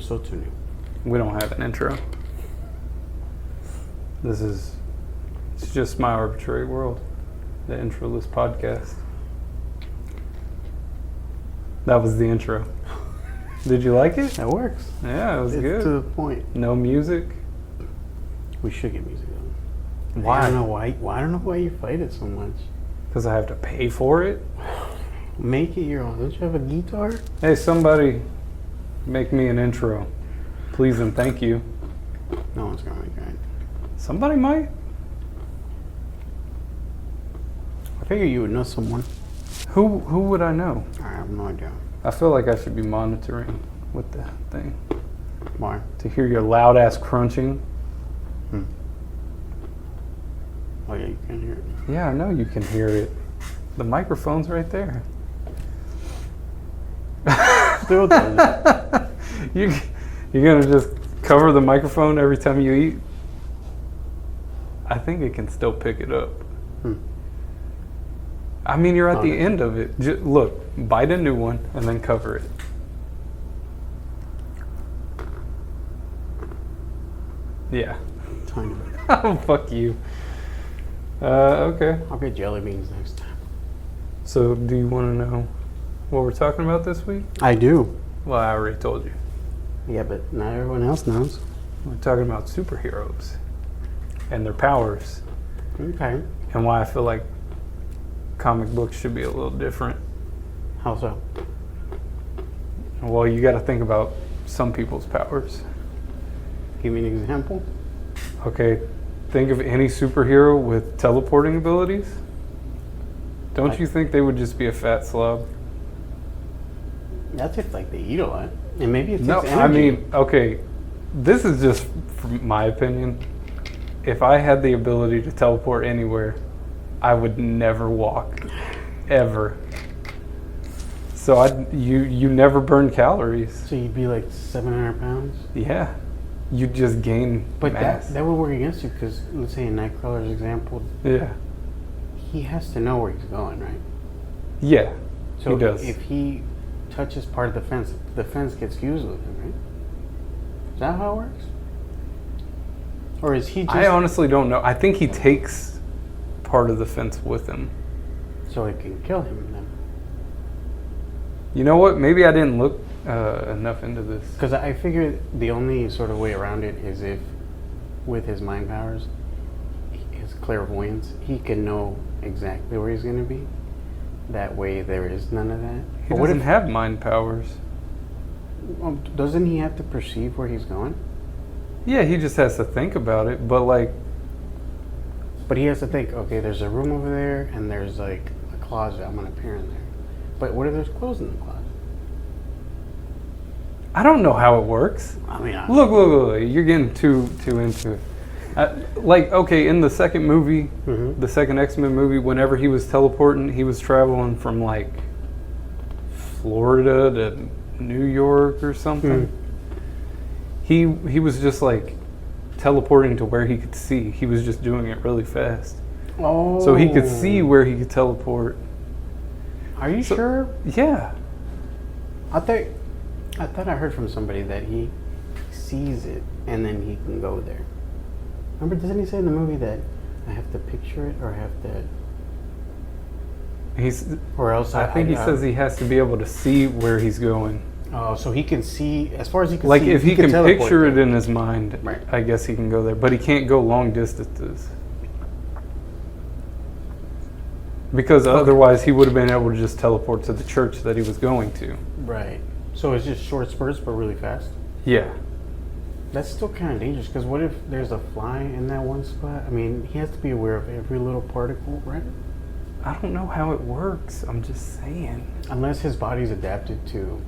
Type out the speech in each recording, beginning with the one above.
so too new. We don't have an intro. It's just my arbitrary world. The introless podcast. That was the intro. Did you like it? That works. Yeah, it was It's good. to the point. No music. We should get music on. Why? I don't know why. I don't know why you fight it so much. Because I have to pay for it. Make it your own. Don't you have a guitar? Hey, somebody make me an intro. Please and thank you. No one's gonna make it. Somebody might. I figure you would know someone. Who would I know? I have no idea. I feel like I should be monitoring with the thing. Why? To hear your loud ass crunching. Oh yeah, you can hear it. Yeah, I know you can hear it. The microphone's right there. Still does it. You're gonna just cover the microphone every time you eat? I think it can still pick it up. I mean, you're at the end of it. Look, bite a new one and then cover it. Yeah. Tiny bit. Oh, fuck you. Okay. I'll get jelly beans next time. So, do you want to know what we're talking about this week? I do. Well, I already told you. Yeah, but not everyone else knows. We're talking about superheroes and their powers Okay. and why I feel like comic books should be a little different. How so? Well, you got to think about some people's powers. Give me an example. Okay, think of any superhero with teleporting abilities. Don't you think they would just be a fat slob? That's if like they eat a lot, and maybe it's No, I mean, okay, this is just from my opinion. If I had the ability to teleport anywhere, I would never walk, ever. So you never burn calories. So you'd be like 700 pounds. Yeah, you just gain But mass. that would work against you because let's say in Nightcrawler's example, Yeah, he has to know where he's going, right? yeah, So he does. if he touches part of the fence gets fused with him, right? Is that how it works? Or is he just... I honestly don't know. I think he takes part of the fence with him. So it can kill him then? You know what? Maybe I didn't look enough into this. Because I figure the only sort of way around it is if, with his mind powers, his clairvoyance, he can know exactly where he's going to be. That way there is none of that. He doesn't have mind powers. Doesn't he have to perceive where he's going? Yeah, he just has to think about it. But like, But he has to think, okay, there's a room over there and there's like a closet. I'm going to appear in there. But what if there's clothes in the closet? I don't know how it works. I mean, Look, you're getting too into it. Like, okay, in the second movie, the second X-Men movie, whenever he was teleporting, he was traveling from like Florida to New York or something. He was just like teleporting to where he could see. He was just doing it really fast. Oh. So he could see where he could teleport. Are you sure? Yeah. I thought I heard from somebody that he sees it and then he can go there. Remember, doesn't he say in the movie that I have to picture it or I have to... Or else I think he says he has to be able to see where he's going. Oh, so he can see, as far as he can Like see... if he can teleport picture it there. in his mind, Right. I guess he can go there. But he can't go long distances. Because otherwise he would have been able to just teleport to the church that he was going to. Right. So it's just short spurts but really fast? Yeah. That's still kind of dangerous because what if there's a fly in that one spot? I mean, he has to be aware of every little particle, right? I don't know how it works. I'm just saying. Unless his body's adapted to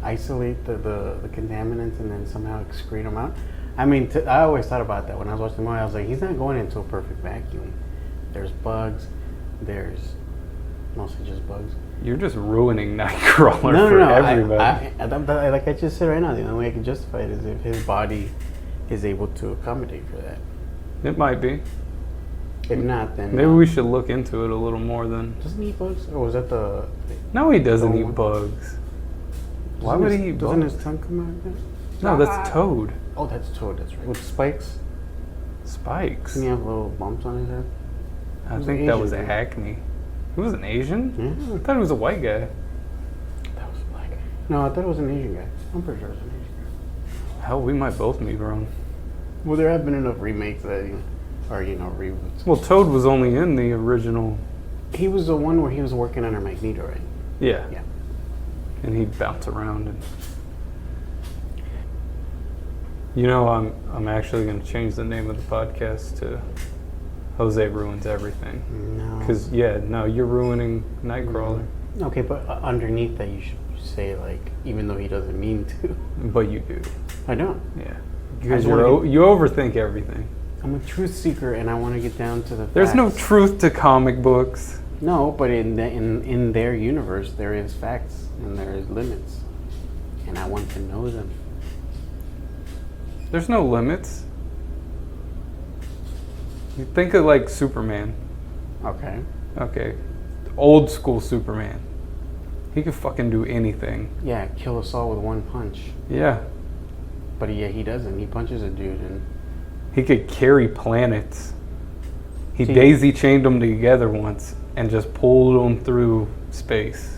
isolate the contaminants and then somehow excrete them out. I mean, I always thought about that when I was watching the movie. I was like, he's not going into a perfect vacuum. There's bugs. There's mostly just bugs. You're just ruining Nightcrawler for everybody. Like I just said right now, the only way I can justify it is if his body is able to accommodate for that. It might be. If not, then... Maybe we should look into it a little more then. Doesn't he eat bugs? Or was that the... No, he doesn't eat bugs. Why would he eat Doesn't bugs? his tongue come out? Again? No, that's Toad. Oh, that's Toad. That's right. With spikes. Spikes. Doesn't he have little bumps on his head? I He's think an that Asian was dude. Hackney. He was an Asian? Yeah. I thought he was a white guy. That was black. No, I thought it was an Asian guy. I'm pretty sure it was an Asian guy. Hell, we might both be wrong. Well, there have been enough remakes that, or reboots. Well, Toad was only in the original. He was the one where he was working under Magneto, right? Yeah. Yeah. And he'd bounce around and. You know, I'm actually going to change the name of the podcast to Jose Ruins Everything. No. Because, you're ruining Nightcrawler. Okay, but underneath that, you should say, like, even though he doesn't mean to. But you do. I don't. Yeah. I Because just wanna you overthink everything. I'm a truth seeker, and I want to get down to the There's no facts. truth to comic books. No, but in their universe, there is facts and there is limits, and I want to know them. There's no limits. You think of like Superman. Okay. Okay. Old school Superman. He could fucking do anything. Yeah, kill us all with one punch. Yeah. But he doesn't. He punches a dude, and He could carry planets. He See- daisy chained them together once and just pulled them through space.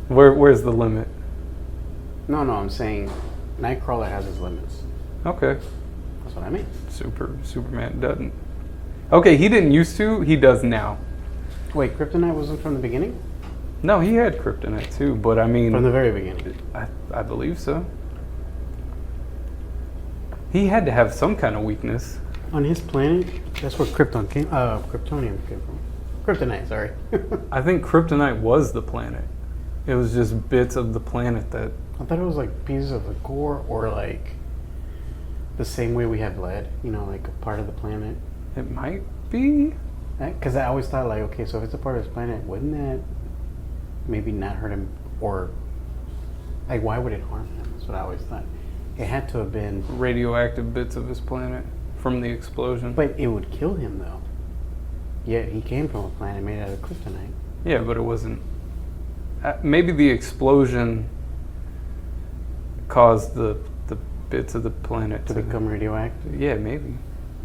Where's the limit? no, I'm saying Nightcrawler has his limits. Okay. That's what I mean. Superman doesn't. Okay, he didn't used to. He does now. Wait, Kryptonite wasn't from the beginning? No, he had kryptonite too, but I mean, From the very beginning. I believe so. He had to have some kind of weakness. On his planet, that's where Kryptonium came from. Kryptonite, sorry. I think kryptonite was the planet. It was just bits of the planet that. I thought it was like pieces of the core, or like the same way we have lead, like a part of the planet. It might be. Because I always thought, like, okay, so if it's a part of his planet, wouldn't that maybe not hurt him? Or, like, why would it harm him? That's what I always thought. It had to have been. Radioactive bits of his planet from the explosion. But it would kill him, though. Yeah, he came from a planet made out of kryptonite. Yeah, but it wasn't. Maybe the explosion caused the bits of the planet To become radioactive? Yeah, maybe.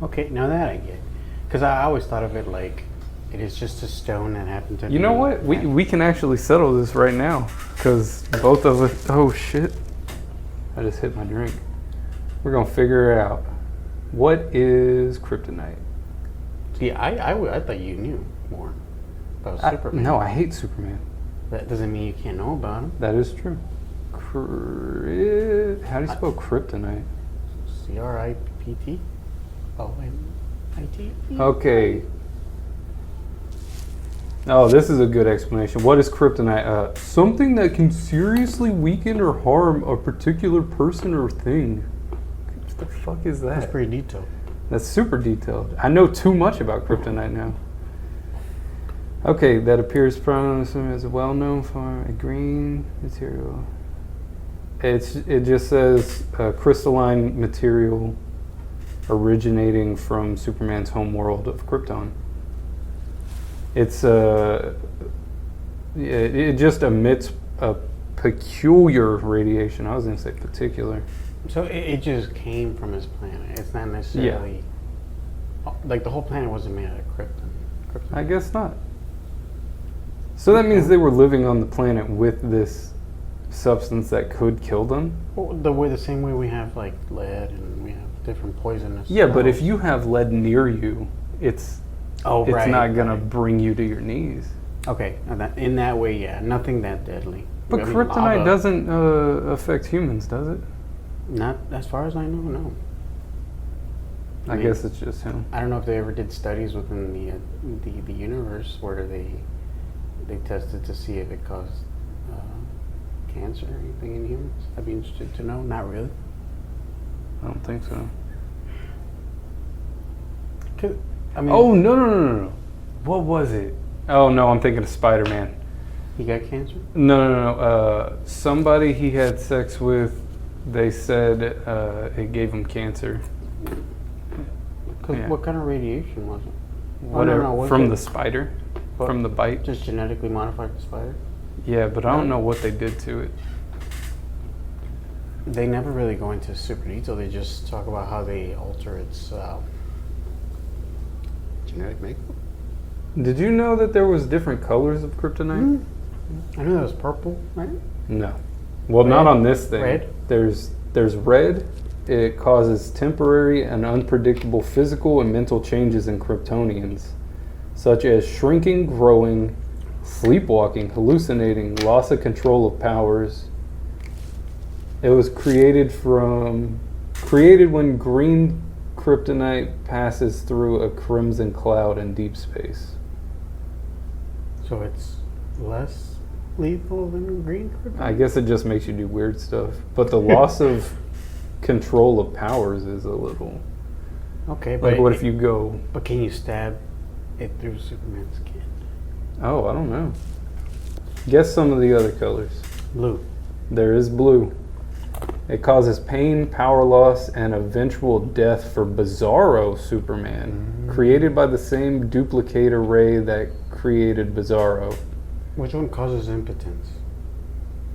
Okay, now that I get. Because I always thought of it like it is just a stone that happened to You know be- what? We can actually settle this right now because both of us. Oh shit! I just hit my drink. We're gonna figure it out. What is kryptonite? See, I thought you knew more about Superman. No, I hate Superman. That doesn't mean you can't know about him. That is true. How do you spell kryptonite? CRIPT? OMIT? Okay. Oh, this is a good explanation. What is kryptonite? Something that can seriously weaken or harm a particular person or thing. What the fuck is that? That's pretty detailed. That's super detailed. I know too much about kryptonite now. Okay, that appears prominently as a well-known form of green material. It just says crystalline material originating from Superman's home world of Krypton. It's it just emits a peculiar radiation. I was going to say particular. So it just came from his planet. It's not necessarily like the whole planet wasn't made out of krypton. I guess not. So that means they were living on the planet with this substance that could kill them? Well, the same way we have like lead and we have different poisonous. Yeah, but if metals. you have lead near you, it's right, not gonna right. bring you to your knees. Okay, in that way, yeah, nothing that deadly. But I mean, kryptonite lava, doesn't affect humans, does it? Not as far as I know, no. I mean, guess it's just him. I don't know if they ever did studies within the universe where they tested to see if it caused cancer or anything in humans. I'd be interested to know. Not really. I don't think so. I mean, Oh, no. What was it? Oh, no, I'm thinking of Spider-Man. he got cancer. No. Somebody he had sex with, they said it gave him cancer. Because Yeah. what kind of radiation was it? Whatever. was From it the spider? But From the bite? just genetically modified the spider? Yeah, but I don't know what they did to it. They never really go into super detail. They just talk about how they alter its genetic makeup. Did you know that there was different colors of kryptonite? I know that was purple, right? No. Well, Red? not on this thing. Red? There's red. It causes temporary and unpredictable physical and mental changes in Kryptonians, such as shrinking, growing, sleepwalking, hallucinating, loss of control of powers. It was created when green kryptonite passes through a crimson cloud in deep space. So it's less lethal than green kryptonite? I guess it just makes you do weird stuff. But the loss of control of powers is a little... Okay, but... Like, what if you go... But can you stab it through Superman's skin? Oh, I don't know. Guess some of the other colors. Blue. There is blue. It causes pain, power loss, and eventual death for Bizarro Superman, created by the same duplicator ray that created Bizarro. Which one causes impotence?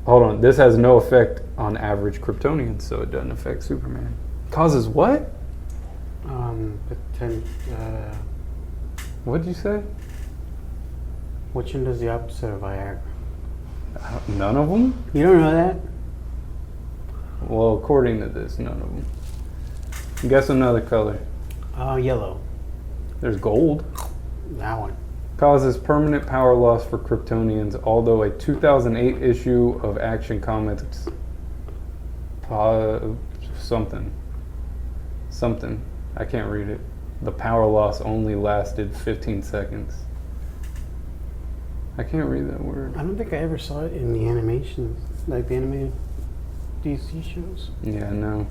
Hold on, this has no effect on average Kryptonians, so it doesn't affect Superman. Causes what? What'd you say? Which one does the opposite of Viagra? None of them? You don't know that? Well, according to this, none of them. Guess another color. Yellow. There's gold. That one. Causes permanent power loss for Kryptonians, although a 2008 issue of Action Comics something. I can't read it. The power loss only lasted 15 seconds. I can't read that word. I don't think I ever saw it in the animations, like the animated DC shows. Yeah, no.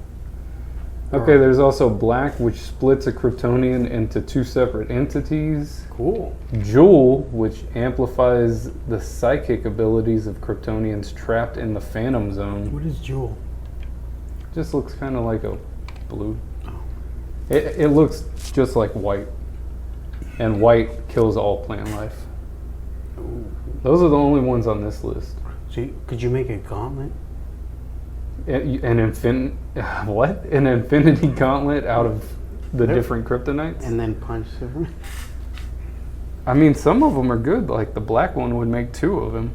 Okay, there's also black, which splits a Kryptonian into two separate entities. Cool. Jewel, which amplifies the psychic abilities of Kryptonians trapped in the Phantom Zone. What is Jewel? Just looks kind of like a blue. Oh. It looks just like white. And white kills all plant life. Ooh. Those are the only ones on this list. So could you make a gauntlet? An infinity gauntlet out of the different kryptonites? And then punch Superman? I mean, some of them are good. Like the black one would make two of them.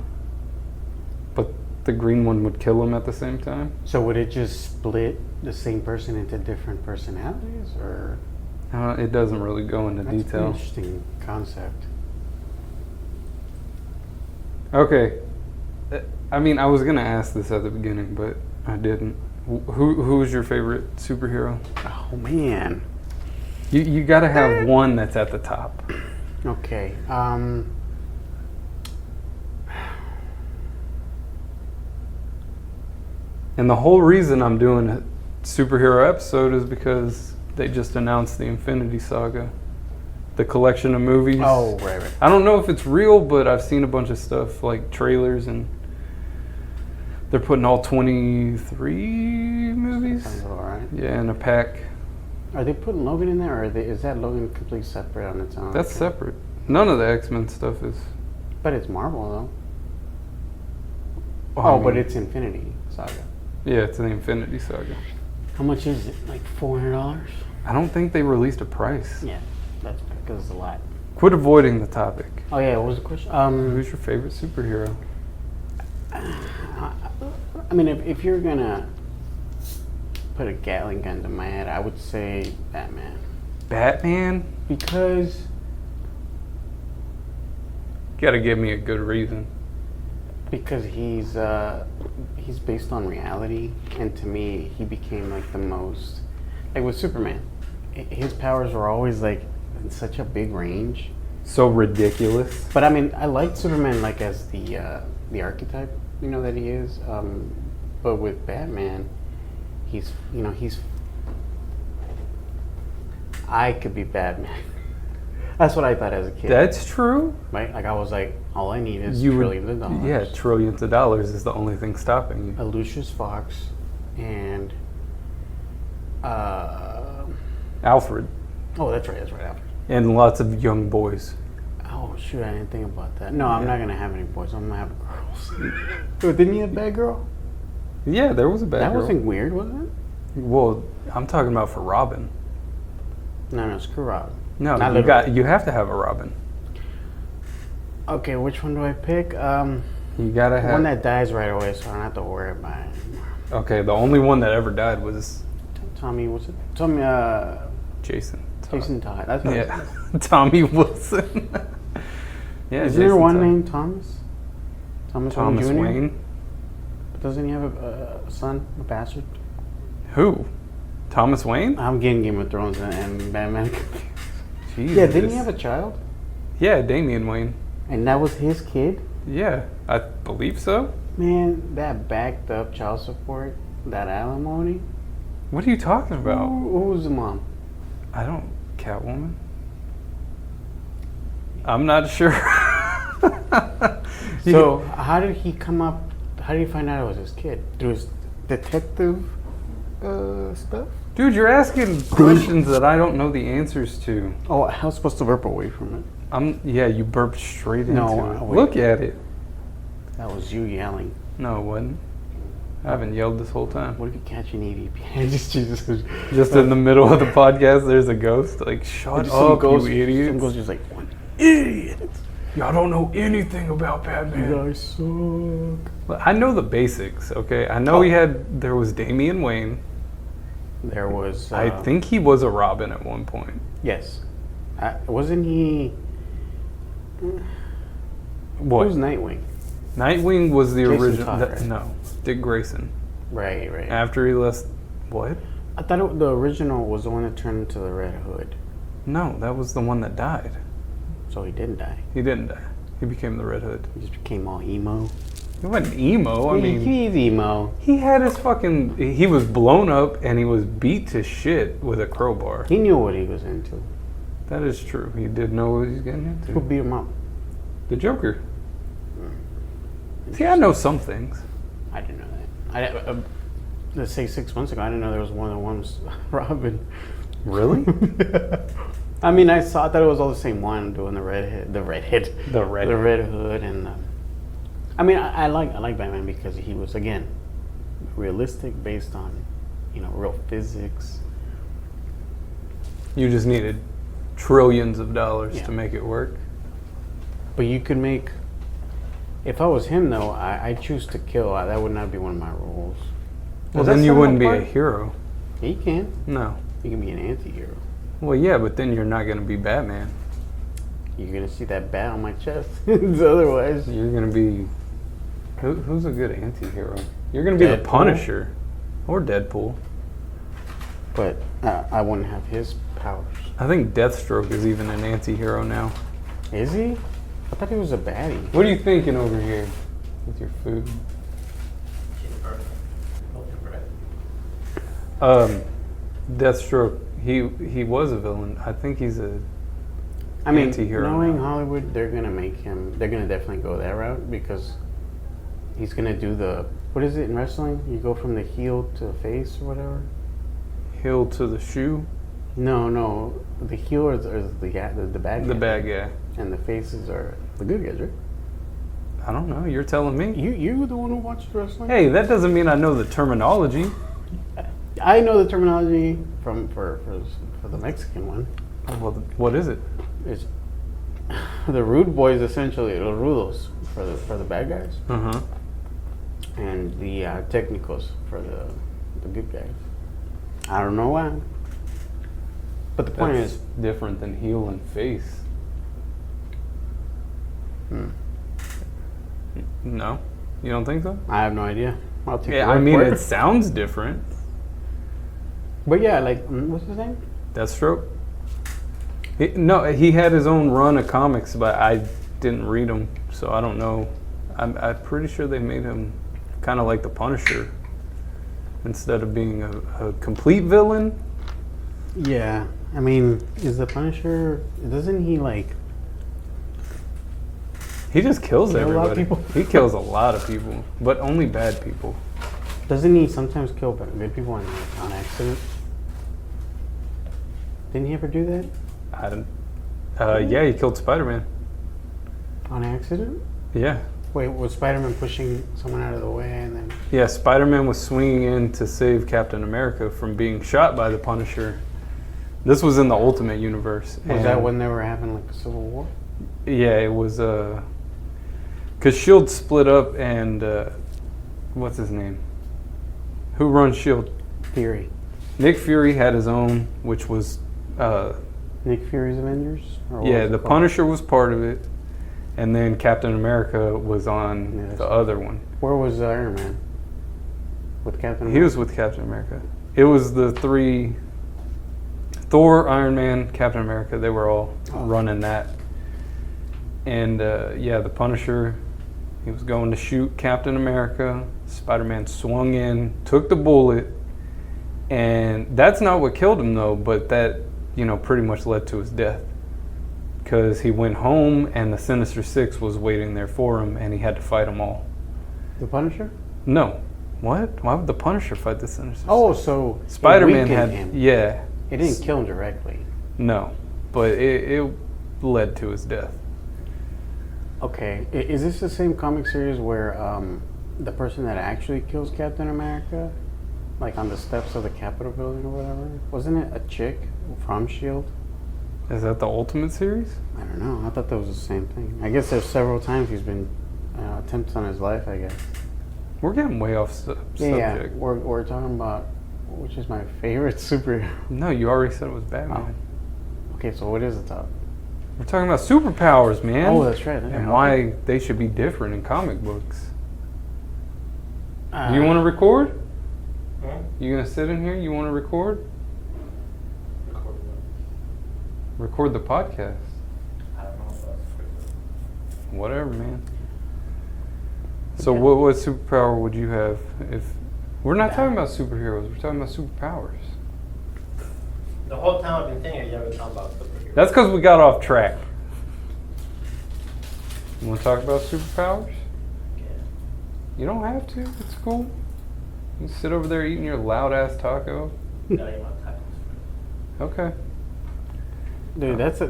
But the green one would kill him at the same time. So would it just split the same person into different personalities, or? It doesn't really go into That's detail. an interesting concept. Okay. I mean, I was going to ask this at the beginning, but I didn't. Who's your favorite superhero? Oh, man. You got to have one that's at the top. Okay. And the whole reason I'm doing a superhero episode is because they just announced the Infinity Saga, the collection of movies. Oh, right. I don't know if it's real, but I've seen a bunch of stuff like trailers, and they're putting all 23 movies. Sounds all right. Yeah, in a pack. Are they putting Logan in there, or is that Logan completely separate on its own? That's separate. None of the X-Men stuff is. But it's Marvel, though. I But mean, it's Infinity Saga. Yeah, it's the Infinity Saga. How much is it? Like $400? I don't think they released a price. Yeah, that's because it's a lot. Quit avoiding the topic. Oh yeah, what was the question? Who's your favorite superhero? I mean, if you're gonna put a Gatling gun to my head, I would say Batman. Batman? Because You gotta give me a good reason. He's based on reality, and to me, he became like the most, like with Superman, his powers were always like in such a big range. So ridiculous. But I mean, I liked Superman like as the archetype, that he is. But with Batman, he's I could be Batman. That's what I thought as a kid. That's true. Right? Like I was like, all I need is trillions of dollars. Yeah, trillions of dollars is the only thing stopping you. A Lucius Fox and Alfred. oh, that's right, Alfred. And lots of young boys. Oh shoot, I didn't think about that. No, I'm Yeah. not gonna have any boys. I'm gonna have girls. Dude, didn't he have Batgirl? Yeah, there was a bad That girl. wasn't weird, was it? Well, I'm talking about for Robin. No, screw Robin. No, Not you literally. have to have a Robin. Okay, which one do I pick? You gotta have One that dies right away, so I don't have to worry about it. Okay, the only one that ever died was Tommy, what's it? Tommy, Jason. Jason Todd. That's what Yeah. Tommy Wilson. Yeah, Is there Jason one Todd. named Thomas? Thomas Jr.? Wayne? But doesn't he have a son, a bastard? Who? Thomas Wayne? I'm getting Game of Thrones and Batman. Jesus. Yeah, didn't he have a child? Yeah, Damian Wayne. And that was his kid? Yeah, I believe so. Man, that backed up child support, that alimony. What are you talking about? Who was the mom? I don't. Catwoman? I'm not sure. So, how did he come up? How did he find out it was his kid? Through his detective stuff? Dude, you're asking questions that I don't know the answers to. Oh, I was supposed to burp away from it. Yeah, you burped straight into No, it. wait. Look at it. That was you yelling. No, it wasn't. I haven't yelled this whole time. What if you catch an EVP? Just in the middle of the podcast, there's a ghost. Like, shut up, you idiots. Some ghost just like, what idiot? Y'all don't know anything about You Batman. guys suck. Well, I know the basics, okay? I know there was Damian Wayne. There was. I think he was a Robin at one point. Yes. Wasn't he? What? Who's Nightwing? Nightwing was the Jason original. Todd, right? No, Dick Grayson. Right. After he left, what? I thought the original was the one that turned into the Red Hood. No, that was the one that died. So he didn't die. He didn't die. He became the Red Hood. He just became all emo. He wasn't emo. I mean, he's emo. he had his fucking. He was blown up and he was beat to shit with a crowbar. He knew what he was into. That is true. He did know what he was getting Who into. beat him up? The Joker. See, I know some things. I didn't know that. Let's say 6 months ago, I didn't know there was more than one Robin. Really? I mean, I thought it was all the same one doing the Red Hood, and I mean, I like Batman because he was again realistic, based on real physics. You just needed trillions of dollars Yeah. to make it work. But you could make. If I was him, though, I choose to kill. That would not be one of my rules. Well, Does that then you set him wouldn't be a apart? hero. He can. No. He can be an anti-hero. Well, yeah, but then you're not going to be Batman. You're gonna see that bat on my chest. Otherwise, You're going to be... Who's a good anti-hero? You're going to be the Deadpool? Punisher. Or Deadpool. but I wouldn't have his powers. I think Deathstroke is even an anti-hero now. Is he? I thought he was a baddie. What are you thinking over here with your food? Deathstroke, he was a villain. I think he's a anti-hero knowing now. Hollywood, they're gonna make him. They're gonna definitely go that route because he's gonna do the. What is it in wrestling? You go from the heel to the face or whatever. Heel to the shoe. No, the heel is the bad guy. The bad guy. And the faces are the good guys, right? I don't know. You're telling me. You the one who watches wrestling? Hey, that doesn't mean I know the terminology. I know the terminology for the Mexican one. Well, what is it? It's the rude boys, essentially, the rudos for the bad guys, Uh huh. and the technicals for the good guys. I don't know why, but the point That's is, different than heel and face. No, you don't think so? I have no idea. I'll take Yeah, your I word mean for it sounds different. But yeah, like what's his name? Deathstroke. He had his own run of comics, but I didn't read them, so I don't know. I'm pretty sure they made him kind of like the Punisher instead of being a complete villain. Yeah, I mean, is the Punisher? Doesn't he like? He just kills Kill a lot of everybody. people? He kills a lot of people, but only bad people. Doesn't he sometimes kill good people on accident? Didn't he ever do that? I don't. Yeah, he killed Spider-Man. On accident? Yeah. Wait, was Spider-Man pushing someone out of the way and then? Yeah, Spider-Man was swinging in to save Captain America from being shot by the Punisher. This was in the Ultimate Universe. Was that when they were having like a civil war? Yeah, it was, because S.H.I.E.L.D. split up and, what's his name? Who runs S.H.I.E.L.D.? Fury. Nick Fury had his own, which was, Nick Fury's Avengers? Or what yeah, was it the called? Punisher was part of it, and then Captain America was on Yeah, the other one. Where was Iron Man? With Captain America? He was with Captain America. It was the three, Thor, Iron Man, Captain America, they were all running that. And yeah, the Punisher, he was going to shoot Captain America. Spider-Man swung in, took the bullet, and that's not what killed him though, but that, you know, pretty much led to his death. Because he went home and the Sinister Six was waiting there for him and he had to fight them all. The Punisher? No. What? Why would the Punisher fight the Sinister Six? Oh, so Spider-Man it had, weakened him. yeah. It didn't kill him directly. No, but it led to his death. Okay, is this the same comic series where the person that actually kills Captain America, like on the steps of the Capitol building or whatever, wasn't it a chick from S.H.I.E.L.D.? Is that the Ultimate series? I don't know. I thought that was the same thing. I guess there's several times he's been attempts on his life, I guess. We're getting way off subject. Yeah, we're talking about which is my favorite superhero. No, you already said it was Batman. Oh. Okay, so what is the top? We're talking about superpowers, man. Oh, that's right. And why they should be different in comic books. You want to record? Hmm? You gonna sit in here? You want to record? Record what? Record the podcast. I don't know if that's good. Whatever, man. So Okay. what superpower would you have if... We're not talking about superheroes. We're talking about superpowers. The whole time I've been thinking, you haven't talked about superheroes. That's because we got off track. You want to talk about superpowers? Yeah. You don't have to. It's cool. You sit over there eating your loud ass taco. Gotta eat my tacos first. Okay. Dude, that's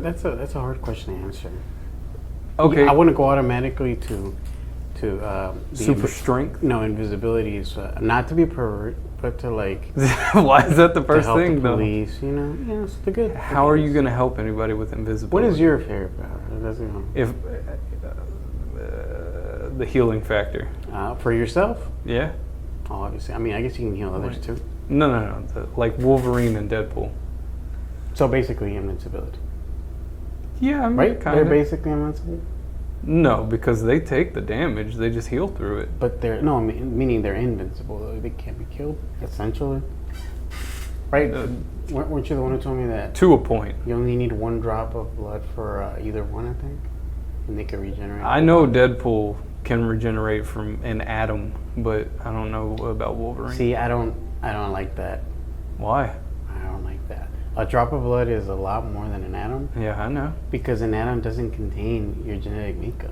a hard question to answer. Okay. I wouldn't go automatically to the Super strength. No, invisibility is not to be pervert, but to like Why is that the to first help thing the though? police. You know, it's the good. How are you going to help anybody with invisibility? What is your favorite power? That's, you know, If the healing factor. for yourself? Yeah. Oh, obviously. I mean, I guess you can heal others Right. too. No. Like Wolverine and Deadpool. So basically, invincibility, Yeah, I mean, right? kind They're of. basically invincible, No, because they take the damage. They just heal through it. but they're no, meaning they're invincible. Though. They can't be killed, essentially. Right? Weren't you the one who told me that To a point. you only need one drop of blood for either one? I think, and they can regenerate. I know Deadpool can regenerate from an atom, but I don't know about Wolverine. See, I don't like that. Why? I don't like that. A drop of blood is a lot more than an atom Yeah, I know. because an atom doesn't contain your genetic makeup.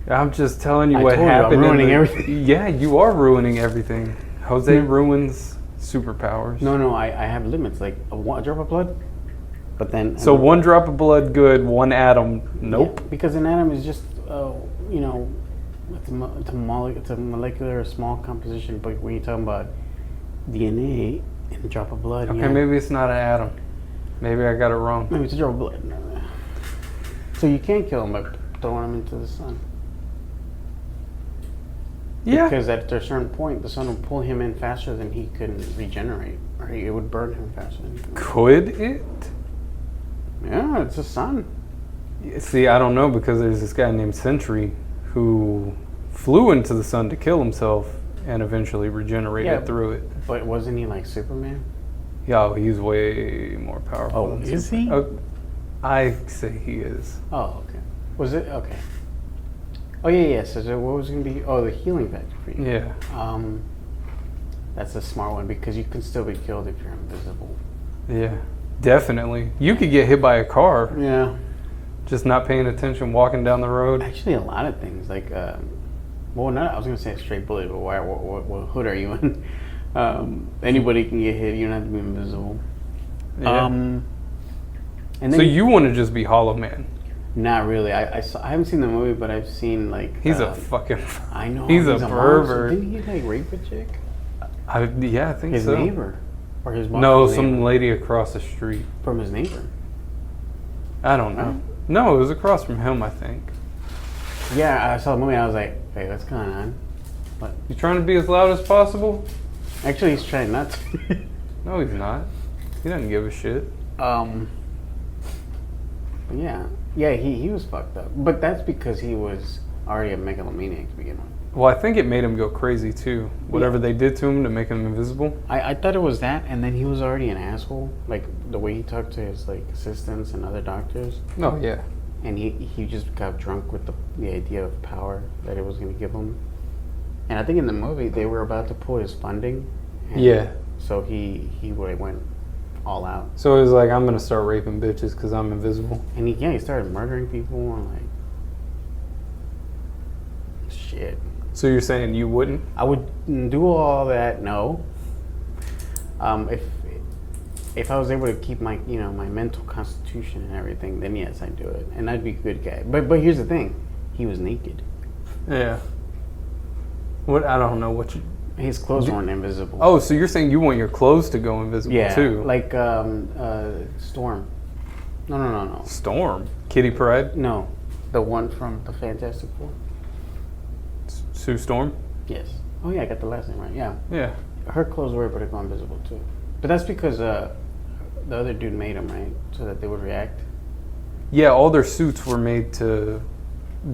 I'm just telling you I what told you, I'm happened. ruining everything. Yeah, you are ruining everything. Jose ruins superpowers. No, I have limits. Like a drop of blood, but then So one drop of blood, good. One atom, nope. Yeah, because an atom is just it's a molecular small composition. But when you're talking about DNA and a drop of blood, Okay, yeah, maybe it's not an atom. Maybe I got it wrong. maybe it's a drop of blood. So you can't kill him by throwing him into the sun. Yeah. Because at a certain point, the sun will pull him in faster than he can regenerate, or it would burn him faster than he can. Could it? Yeah, it's the sun. See, I don't know because there's this guy named Sentry who flew into the sun to kill himself and eventually regenerated Yeah. through it. But wasn't he like Superman? Yeah, he's way more powerful. Oh, than is Superman. he? Oh, I say he is. Oh, okay. Was it okay? Oh yeah. So what was going to be? Oh, the healing factor for you. Yeah. That's a smart one because you can still be killed if you're invisible. Yeah. Definitely. You could get hit by a car Yeah. just not paying attention walking down the road. Actually, a lot of things like well, not I was going to say a straight bullet, but why? What hood are you in? Anybody can get hit. You don't have to be invisible. Yeah. And then So you want to just be Hollow Man? Not really. I haven't seen the movie, but I've seen like. He's a fucking. I know. He's a monster. pervert. Didn't he like rape a chick? I think His so. neighbor, or his mom. No, some lady across the street. From his neighbor. I don't know. No, it was across from him, I think. Yeah, I saw the movie. And I was like, "Hey, what's going on?" What? You trying to be as loud as possible? Actually, he's trying not to. No, he's not. He doesn't give a shit. But yeah, he was fucked up. But that's because he was already a megalomaniac to begin with. Well, I think it made him go crazy too. Whatever they did to him to make him invisible. I thought it was that, and then he was already an asshole. Like the way he talked to his like assistants and other doctors. No, yeah. And he just got drunk with the idea of power that it was going to give him. And I think in the movie they were about to pull his funding. And Yeah. So he went all out. So he was like, I'm gonna start raping bitches because I'm invisible. And he started murdering people and like shit. So you're saying you wouldn't? I would do all that. No. If I was able to keep my my mental constitution and everything, then yes, I'd do it, and I'd be a good guy. But here's the thing, he was naked. Yeah. What? I don't know what you. His clothes weren't invisible. Oh, so you're saying you want your clothes to go invisible yeah, too? like Storm. No. Storm, Kitty Pryde, No, the one from the Fantastic Four. Sue Storm. Yes. Oh yeah, I got the last name right. Yeah. Yeah. Her clothes were able to go invisible too, but that's because the other dude made them, right, so that they would react. Yeah, all their suits were made to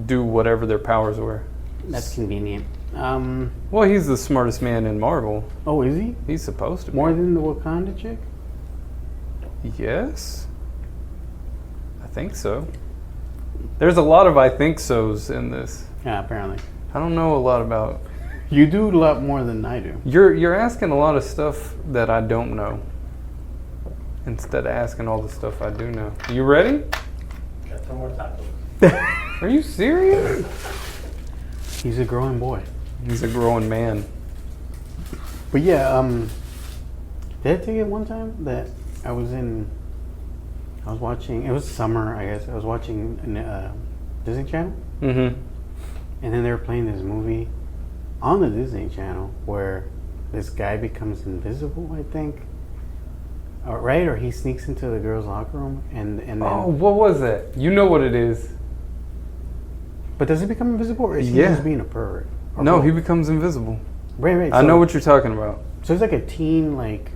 do whatever their powers were. That's convenient. Well, he's the smartest man in Marvel. Oh, is he? He's supposed to be. More than the Wakanda chick? Yes. I think so. There's a lot of I think so's in this. Yeah, apparently. I don't know a lot about. You do a lot more than I do. You're asking a lot of stuff that I don't know. Instead of asking all the stuff I do know. You ready? Got 10 more tacos. Are you serious? He's a growing boy. He's a growing man. But yeah, did I tell you one time that I was watching, it was summer, I guess. I was watching Disney Channel. Mm-hmm. And then they were playing this movie on the Disney Channel where this guy becomes invisible, I think. Right? Or he sneaks into the girls' locker room and then... Oh, what was that? You know what it is. But does he become invisible or is he just being a pervert? Or No, both? he becomes invisible. Right. I know what you're talking about. So it's like a teen, like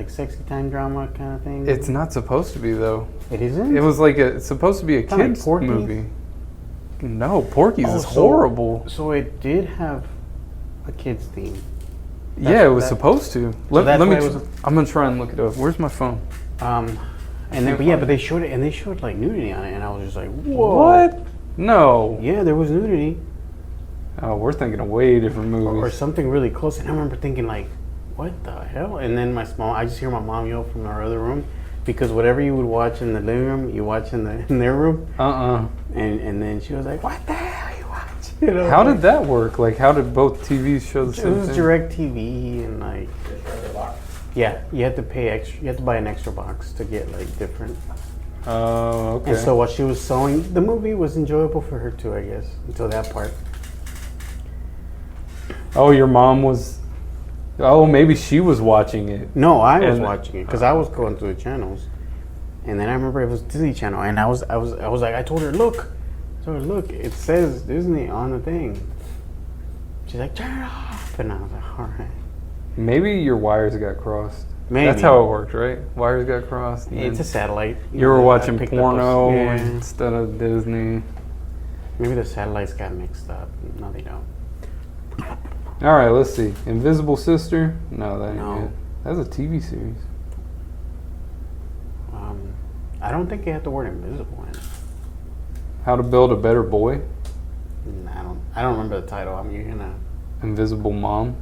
sexy time drama kind of thing? It's not supposed to be, though. It isn't? It was like it's supposed to be a Kinda like kid's Porky's? movie. No, Porky's is so- horrible. So it did have a kid's theme. Yeah, it was supposed to. Let that's me. why it was- I'm gonna try and look it up. Where's my phone? And then, but they showed it, and they showed like nudity on it, and I was just like, whoa. What? No. Yeah, there was nudity. Oh, we're thinking of way different Or movies. something really close. And I remember thinking like, what the hell? And then I just hear my mom yell from our other room, because whatever you would watch in the living room, you watch in their room. And then she was like, what the hell are you watching? You know, How did that work? Like, how did both TVs show the it same was thing? direct TV and like, Just for the box. yeah, you had to pay extra. You had to buy an extra box to get like different. Oh, okay. And so what she was sewing, the movie was enjoyable for her too, I guess, until that part. Oh, your mom was. Oh, maybe she was watching it. No, I was And- watching it because I was going through the channels, and then I remember it was Disney Channel, and I was like, I told her, look, it says Disney on the thing. She's like, turn it off, and I was like, all right. Maybe your wires got crossed. Maybe. That's how it worked, right? Wires got crossed. and It's a then satellite. You were know, I watching picked up porno yeah. instead of Disney. Maybe the satellites got mixed up. No, they don't. All right, let's see. Invisible Sister? No, that ain't No. it. That's a TV series. I don't think it had the word invisible in it. How to Build a Better Boy? I don't remember the title. I'm gonna. Invisible Mom?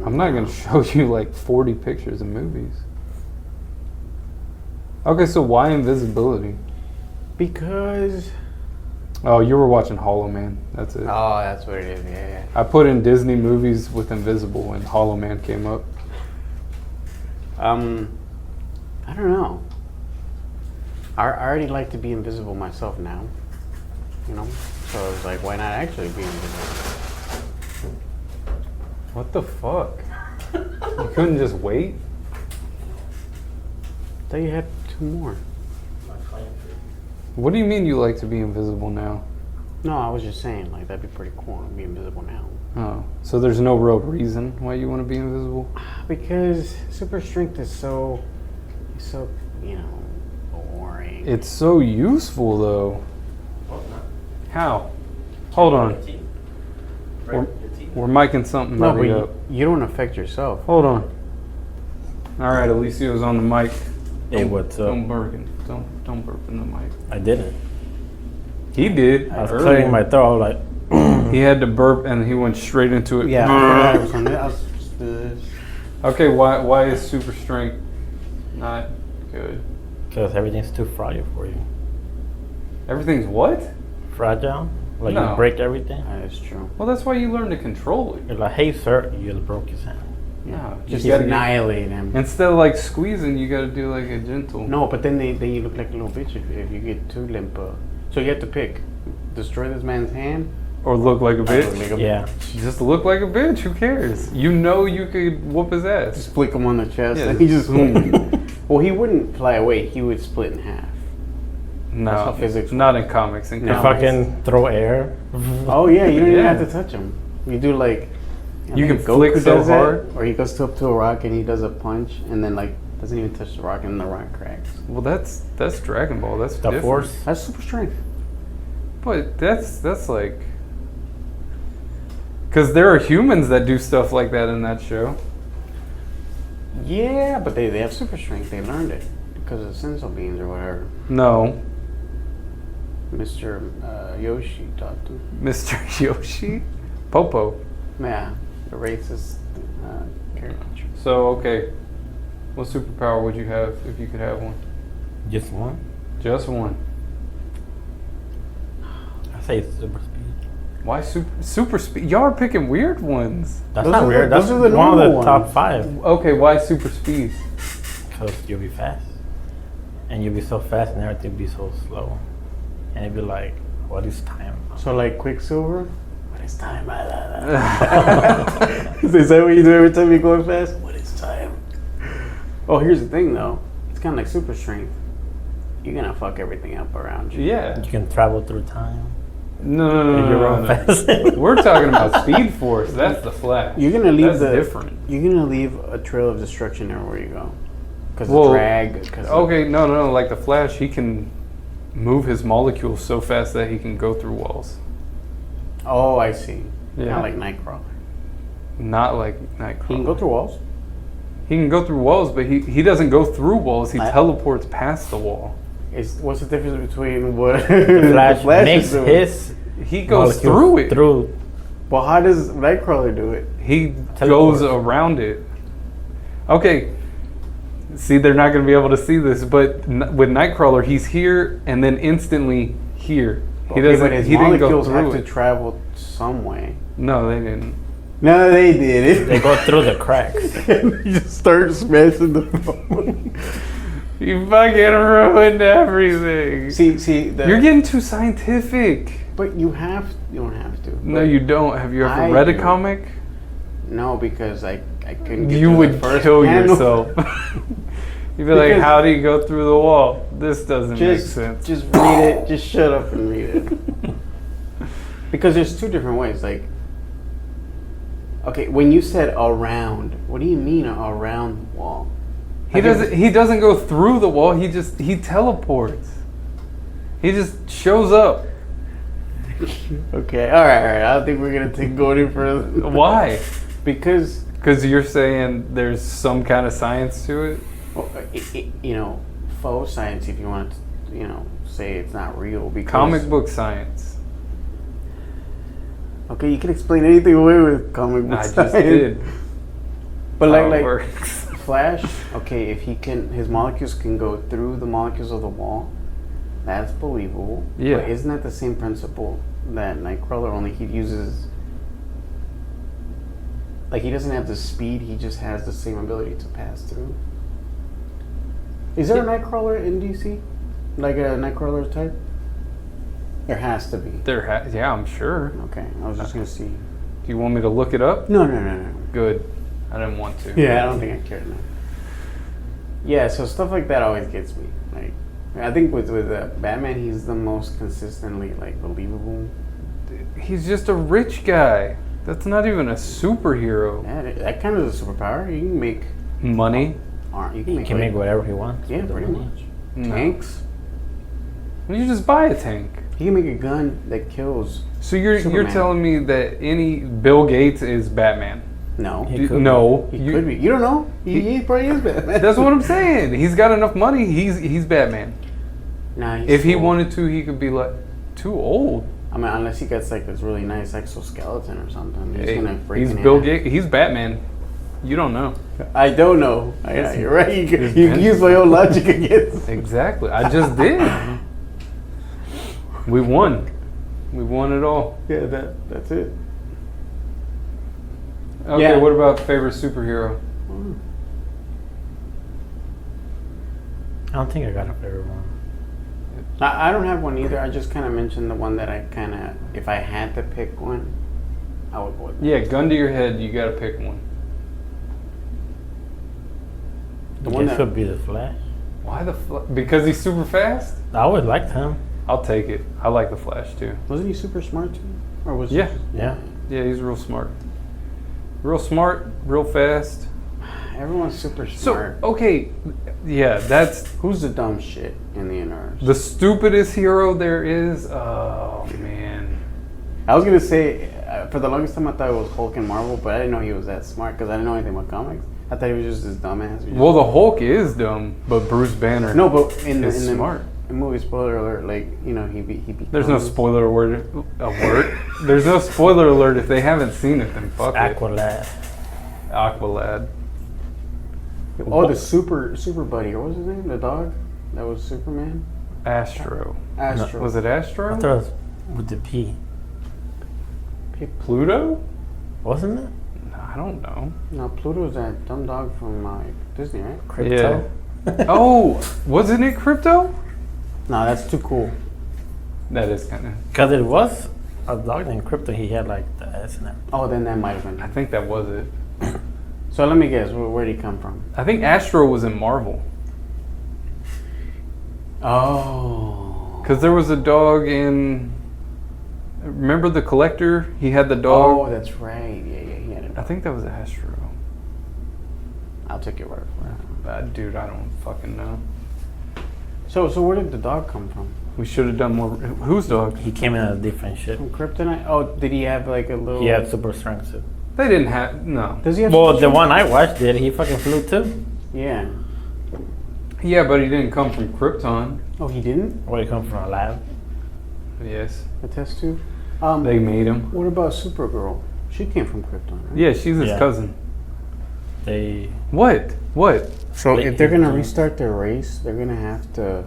I'm not going to show you like 40 pictures of movies. Okay, so why invisibility? Because. Oh, you were watching Hollow Man. That's it. Oh, that's what it is. Yeah. I put in Disney movies with invisible and Hollow Man came up. I don't know. I already like to be invisible myself now. You know? So it's like, why not actually be invisible? What the fuck? You couldn't just wait? I thought you had 2 more. My claim for What do you mean you like to be invisible now? No, I was just saying, like, that'd be pretty cool to be invisible now. Oh, so there's no real reason why you want to be invisible? Because super strength is so, you know, boring. It's so useful though. Well, not. How? Hold on. Your teeth. We're, Right? Your teeth. we're miking something No, but right up. you don't affect yourself. Hold on. All right, Alicio's on the mic. Hey, what's up? Don't burp in. Don't burp in the mic. I didn't. He did. I was earlier. clearing my throat. I was like, He had to burp and he went straight into it. Yeah, I forgot it was on this. I was just this. Okay, why is super strength not good? because everything's too fragile for you. Everything's what? Fragile? Like No. you break everything? That is true. Well, that's why you learn to control it. You're like, hey, sir, you just broke his hand. No, Just you gotta annihilate him. instead of like squeezing, you gotta do like a gentle. No, but then you look like a little bitch if you get too limp. So you have to pick: destroy this man's hand, Or look like a or bitch. look like a Yeah. Just look like a bitch. Who cares? You know you could whoop his ass. Just flick him on the chest, Yeah. and he just. Well, he wouldn't fly away. He would split in half. No, how physics not in comics. In You No. comics, fucking throw air. Oh yeah, you don't even Yeah. have to touch him. You do like. I You think can flick so does that, hard. or he goes up to a rock and he does a punch, and then like doesn't even touch the rock, and the rock cracks. well, that's Dragon Ball. That's The different. force. That's super strength. But that's like, because there are humans that do stuff like that in that show. Yeah, but they have super strength. They learned it because of the senso beans or whatever. No, Mr. Yoshi taught them. Mr. Yoshi, Popo. Yeah, the racist caricature. So okay, what superpower would you have if you could have one? Just one? Just one. I say super speed. Why super speed? Y'all are picking weird ones. That's Those not are weird. the- That's those are the one of the normal top ones. 5. Okay, why super speed? Because you'll be fast. And you'll be so fast and everything will be so slow. And it'll be like, what is time? So like Quicksilver. What is time? Is that what you do every time you're going fast? What is time? Oh, here's the thing though. It's kind of like super strength. You're gonna fuck everything up around you. Yeah. You can travel through time. No. If you run fast. We're talking about Speed Force. That's the Flash. You're gonna leave That's different. You're gonna leave a trail of destruction everywhere you go. Because Well, of drag. Cause Okay, no. Like the Flash, he can move his molecules so fast that he can go through walls. Oh, I see. Yeah. Not like Nightcrawler. Not like Nightcrawler. He can go through walls. He can go through walls, but he doesn't go through walls. He I- teleports past the wall. What's the difference between what Flash, the Flash makes is doing? his He goes molecules through it. Through. Well, how does Nightcrawler do it? He Teleports. goes around it. Okay. See, they're not going to be able to see this, but with Nightcrawler, he's here and then instantly here. He Okay, doesn't. but his He didn't go molecules have through to it. travel some way. No, they didn't. No, they did They it. go through the cracks. You just start smashing the phone. You fucking ruined everything. See, You're getting too scientific. But you don't have to. No, But you don't. Have you ever I read a do. comic? No, because I couldn't get You through would the first kill panel. yourself. You'd be like, Because- how do you go through the wall? This doesn't make Just sense. read it. Just shut up and read it. Because there's 2 different ways. Like, okay, when you said around, what do you mean around the wall? He doesn't go through the wall. He teleports. He just shows up. Okay, all right. I don't think we're gonna go any further. Why? Because Because you're saying there's some kind of science to it. well, faux science, if you want to, say it's not real. Because Comic book science. Okay, you can explain anything away with comic book I science. just did. But How it like works. Flash, okay, if his molecules can go through the molecules of the wall, that's believable. Yeah. But isn't that the same principle that Nightcrawler, only he uses? Like, he doesn't have the speed, he just has the same ability to pass through. Is there a Nightcrawler in DC? Like a Nightcrawler type? There has to be. Yeah, I'm sure. Okay, I was just gonna see. Do you want me to look it up? No. Good. I didn't want to. Yeah, I don't think I care enough. Yeah, so stuff like that always gets me. Like, I think with Batman, he's the most consistently like believable. He's just a rich guy. That's not even a superhero. Yeah, that kind of is a superpower. You can make Money. You He can make whatever he wants. Yeah, with the pretty money. much. No. Tanks. You just buy a tank. He can make a gun that kills. So you're Superman. telling me that any Bill Gates is Batman? No, He could No. he could be. You don't know. He probably is Batman. That's what I'm saying. He's got enough money. He's Batman. Nah, he's If he old. wanted to, he could be like too old. I mean, unless he gets like this really nice exoskeleton or something, he's Hey, gonna break. he's in Bill half. Gates. He's Batman. You don't know. I don't know. Yeah, you're right. You He's can use my own logic against. Exactly. I just did. We won. We won it all. Yeah, that's it. Okay, Yeah. what about favorite superhero? I don't think I got a favorite one. I don't have one either. I just kind of mentioned the one that I kind of, if I had to pick one, I would go with that. Yeah, gun to your head, you gotta pick one. The I one guess that- it would be the Flash. Why the because he's super fast? I always liked him. I'll take it. I like the Flash too. Wasn't he super smart too? Or was Yeah. Yeah. Yeah, he's real smart. Real smart, real fast. Everyone's super So, smart. okay, yeah, that's Who's the dumb shit in the universe? the stupidest hero there is. Oh, man. I was gonna say, for the longest time I thought it was Hulk and Marvel, but I didn't know he was that smart because I didn't know anything about comics. I thought he was just this dumbass. Well, the Hulk is dumb, but Bruce Banner. No, but in is the smart. movie, spoiler alert, like, you know, he becomes... There's no spoiler alert. There's no spoiler alert. If they haven't seen it, then fuck it. Aqualad. Aqualad. Oh, the super buddy, or what was his name? The dog? That was Superman? Astro. Astro. Was it Astro? I thought it was with the P. Pluto? Wasn't it? I don't know. No, Pluto's that dumb dog from Disney, right? Crypto. Oh, wasn't it Crypto? No, that's too cool. That is kind of. Because it was a dog named Crypto. He had like the S and everything. Oh, then that might have I been. think that was it. So let me guess, where'd he come from? I think Astro was in Marvel. Oh. Because there was a dog in. Remember the Collector? He had the Oh, dog. that's right. Yeah, he had it. I think that was Astro. I'll take your word for it. Dude, I don't fucking know. So where did the dog come from? We should have done more. Whose dog? He came in a different ship. From Kryptonite? Oh, did he have like a little... He had super strength too. They didn't have. No. Does he have... Well, super the strength? one I watched did. He fucking flew too. Yeah. Yeah, but he didn't come from Krypton. Oh, he didn't? Or he come from a lab. Yes. A test tube? They made him. What about Supergirl? She came from Krypton, right? Yeah, she's his Yeah. cousin. They. What? What? So They- if they're gonna restart their race, they're gonna have to...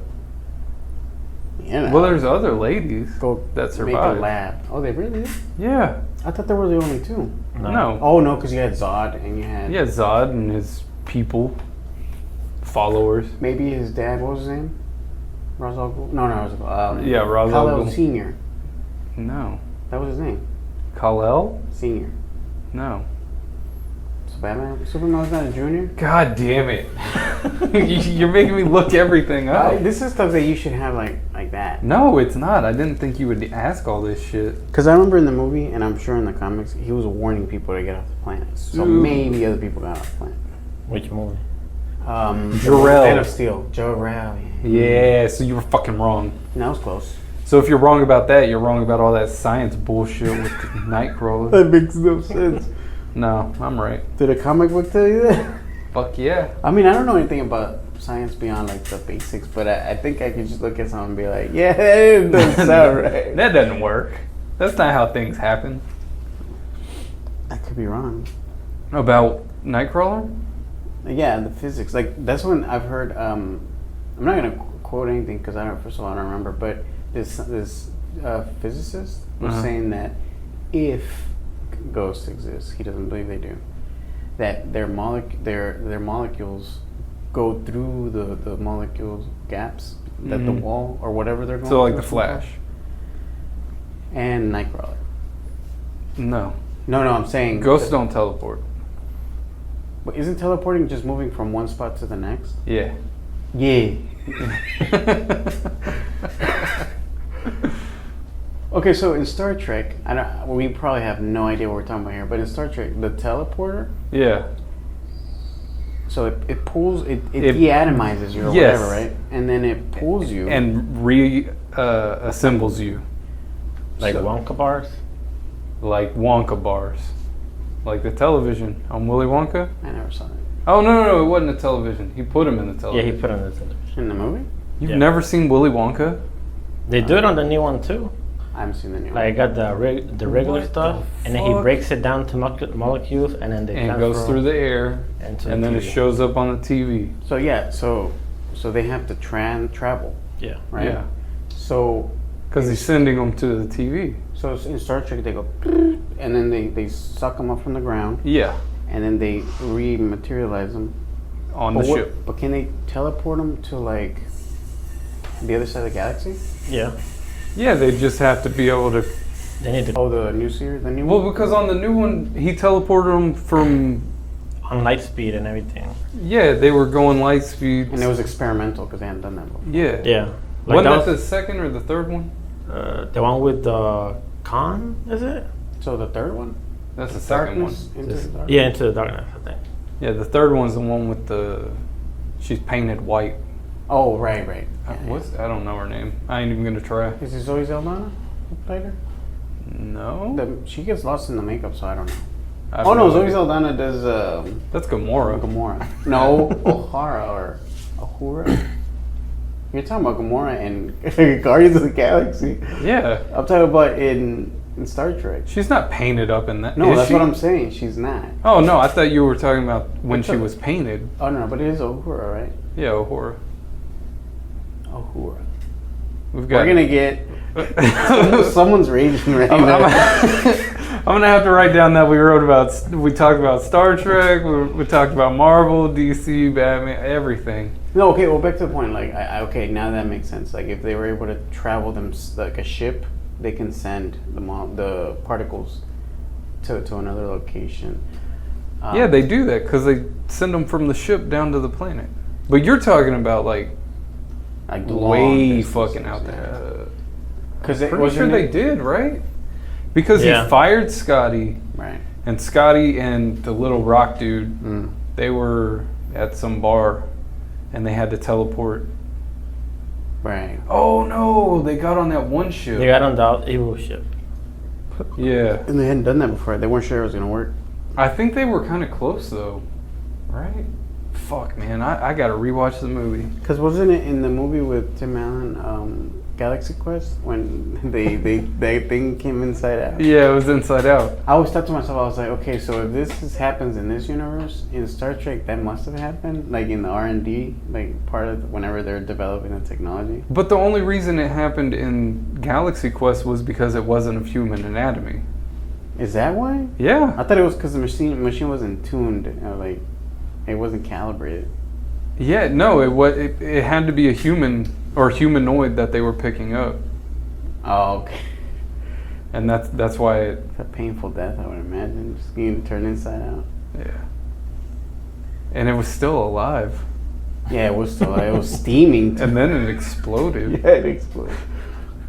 Yeah. Well, there's other ladies go that make a survived. lab. Oh, they really did? Yeah. I thought there were the only two. No. Oh no, because you had Zod and you had Yeah, Zod and his people, followers. maybe his dad. What was his name? Ra's al Ghul? No, Ra's al Ghul. Yeah, Ra's al Kal-El Ghul. Senior. No. That was his name. Kal-El? Senior. No. So Batman, Superman was not a junior. God damn it! You're making me look everything up. This is stuff that you should have like that. No, it's not. I didn't think you would ask all this shit. Because I remember in the movie, and I'm sure in the comics, he was warning people to get off the planet. So Ooh. maybe other people got off the planet. Which movie? Jor-El. Man of Steel. Jor-El. Yeah, so you were fucking wrong. That was close. So if you're wrong about that, you're wrong about all that science bullshit with Nightcrawler. That makes no sense. No, I'm right. Did a comic book tell you that? Fuck yeah. I mean, I don't know anything about science beyond like the basics, but I think I could just look at something and be like, yeah, that doesn't sound right. That doesn't work. That's not how things happen. I could be wrong. About Nightcrawler? Yeah, the physics. Like that's when I've heard. I'm not gonna quote anything because I don't. First of all, I don't remember. But this physicist was saying that if ghosts exist, he doesn't believe they do. That their molecules go through the molecules gaps that the wall or whatever they're going. So like to the Flash. and Nightcrawler. No. No, I'm saying Ghosts don't teleport. But isn't teleporting just moving from one spot to the next? Yeah. Yeah. Okay, so in Star Trek, we probably have no idea what we're talking about here, but in Star Trek, the teleporter, Yeah. so it pulls, it deatomizes you or yes. whatever, right? And then it pulls you. And assembles you. Like Wonka bars? Like Wonka bars. Like the television on Willy Wonka. I never saw that. Oh, no, it wasn't a television. He put him in the Yeah, television. he put on the television. In the movie? You've Yeah. never seen Willy Wonka? They do it on the new one too. I haven't seen the new Like I got the regular What stuff, the and then he fuck? breaks it down to molecules, and then they And it goes through the air, into and the then it TV. shows up on the TV. one. So yeah, so they have to travel, Yeah. right? Yeah. So Because he's sending them to the TV. so in Star Trek they go, and then they suck them up from the ground, Yeah. and then they rematerialize them On the ship. But can they teleport them to like the other side of the galaxy? Yeah. Yeah, they just have to be able to. They need to Oh, the new series, the new Well, one. because on the new one, he teleported them from. on light speed and everything. Yeah, they were going light speed. And it was experimental because they hadn't done that before. Yeah. Yeah. Wasn't that that the second or the third one? the one with the Khan, is it? So the third one, That's the second one. Darkness into the dark. Yeah, Into the Darkness, I think. Yeah, the third one's the one with the. She's painted white. Oh, right. I don't know her name. I ain't even gonna try. Is it Zoe Saldana who played her? No. She gets lost in the makeup, so I don't know. I have Oh no, Zoe idea. Saldana does That's Gamora. Gamora. No, O'Hara or Ahura. You're talking about Gamora in Guardians of the Galaxy. Yeah. I'm talking about in Star Trek. She's not painted up in that. No, is that's she? what I'm saying. She's not. Oh no, I thought you were talking about when What's she up? was painted. Oh no, but it is Uhura, right? Yeah, Uhura. Uhura. We've got. We're gonna get someone's raging right I'm, now. I'm gonna have to write down that we talked about Star Trek, we talked about Marvel, DC, Batman, everything. No, okay. Well, back to the point. Like, okay, now that makes sense. Like, if they were able to travel them like a ship, they can send the particles to another location. Yeah, they do that because they send them from the ship down to the planet. But you're talking about like long way distances, fucking out yeah. there. Because Pretty sure they did, right? Because Yeah. he fired Scotty, Right. and Scotty and the little rock dude, Mm. they were at some bar, and they had to teleport. Right. Oh no, they got on that one ship. They got on the evil ship. Yeah, And they hadn't done that before. They weren't sure it was gonna work. I think they were kind of close though, right? Fuck, man, I gotta rewatch the movie. Because wasn't it in the movie with Tim Allen, Galaxy Quest, when that thing came inside out? Yeah, it was Inside Out. I always thought to myself, I was like, okay, so if happens in this universe, in Star Trek, that must have happened, like in the R&D, like part of whenever they're developing the technology. But the only reason it happened in Galaxy Quest was because it wasn't of human anatomy. Is that why? Yeah. I thought it was because the machine wasn't tuned, like it wasn't calibrated. Yeah, no, it had to be a human or humanoid that they were picking up, Oh, okay. and that's why it. It's a painful death, I would imagine, just getting turned inside out. Yeah. And it was still alive, Yeah, it was still, it was steaming. and then it exploded. Yeah, it exploded.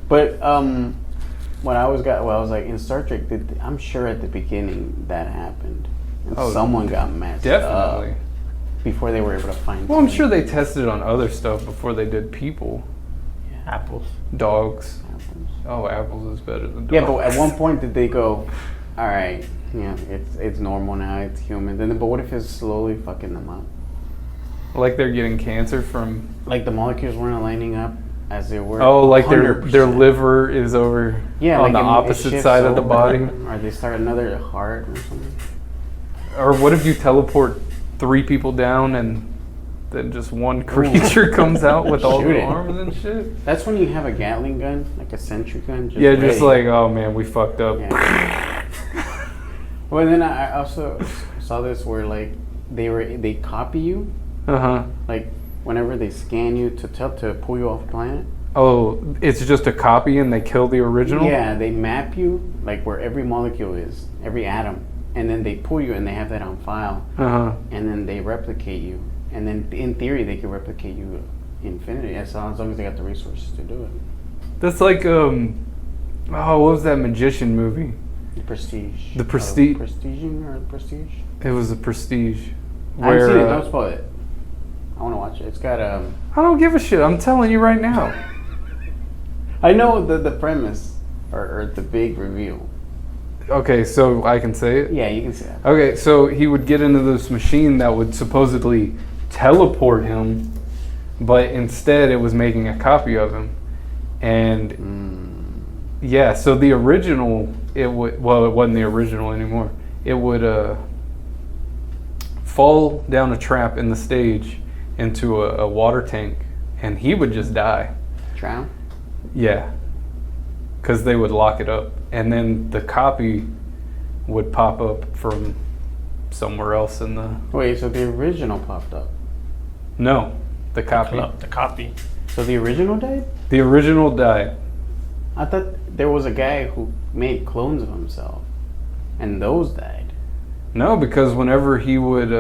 But when I was like in Star Trek, I'm sure at the beginning that happened, and Oh, someone got messed Definitely. up before they were able to find. Well, I'm sure they tested on other stuff before they did people, Apples. dogs. Apples. Oh, apples is better than dogs. Yeah, but at one point did they go, all right, yeah, it's normal now, it's human. Then, but what if it's slowly fucking them up? like they're getting cancer from. Like the molecules weren't lining up as they were. Oh, like their 100%. liver is over Yeah, on like the it opposite shifts side of the over, body. or they start another heart or something. Or what if you teleport 3 people down and then just one creature comes out with all Shoot the it. arms and shit? That's when you have a Gatling gun, like a sentry gun. Just Yeah, just ready. like, oh man, we fucked up. Yeah. Well, then I also saw this where like they copy you, Uh huh. like whenever they scan you to pull you off the planet. Oh, it's just a copy and they kill the original? Yeah, they map you like where every molecule is, every atom, and then they pull you and they have that on file, and then they replicate you, and then in theory they can replicate you infinity, as long as they got the resources to do it. That's like what was that magician movie? The Prestige. The Prestige. Prestiging or Prestige? It was a Prestige. I haven't seen it. Don't spoil it. I want to watch it. It's got I don't give a shit. I'm telling you right now. I know the premise or the big reveal. Okay, so I can say it? Yeah, you can say that. Okay, so he would get into this machine that would supposedly teleport him, but instead it was making a copy of him. And yeah, so the original, it wasn't the original anymore. It would fall down a trap in the stage into a water tank, and he would just die. Drown? Yeah, because they would lock it up, and then the copy would pop up from somewhere else in the... Wait, so the original popped up? No, the copy. The copy. So the original died? The original died. I thought there was a guy who made clones of himself, and those died. No, because whenever he would...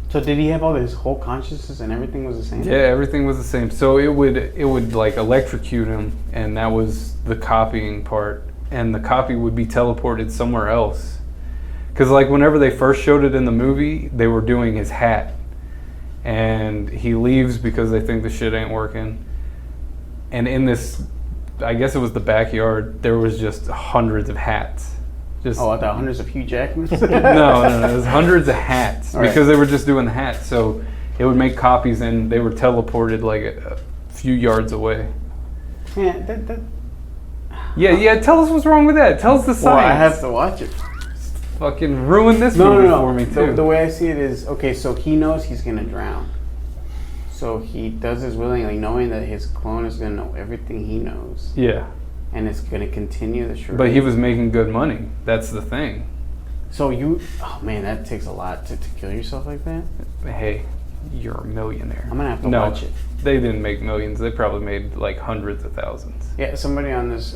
So did he have all his whole consciousness and everything was the same? Yeah, everything was the same. So it would like electrocute him, and that was the copying part. And the copy would be teleported somewhere else. Because like whenever they first showed it in the movie, they were doing his hat. And he leaves because they think the shit ain't working. And in this, I guess it was the backyard, there was just hundreds of hats. Just, I thought hundreds of Hugh Jackmans. no, it was hundreds of hats. All Because right. they were just doing the hats. So it would make copies and they were teleported like a few yards away. Yeah, Yeah, tell us what's wrong with that. Tell us the science. well, I have to watch it. Fucking ruin this movie for me too. The way I see it is, okay, so he knows he's gonna drown. So he does this willingly, knowing that his clone is gonna know everything he knows. Yeah. And it's gonna continue the charade. But he was making good money. That's the thing. So oh man, that takes a lot to kill yourself like that. Hey, you're a millionaire. I'm gonna have to No, watch it. They didn't make millions. They probably made like hundreds of thousands. Yeah, somebody on this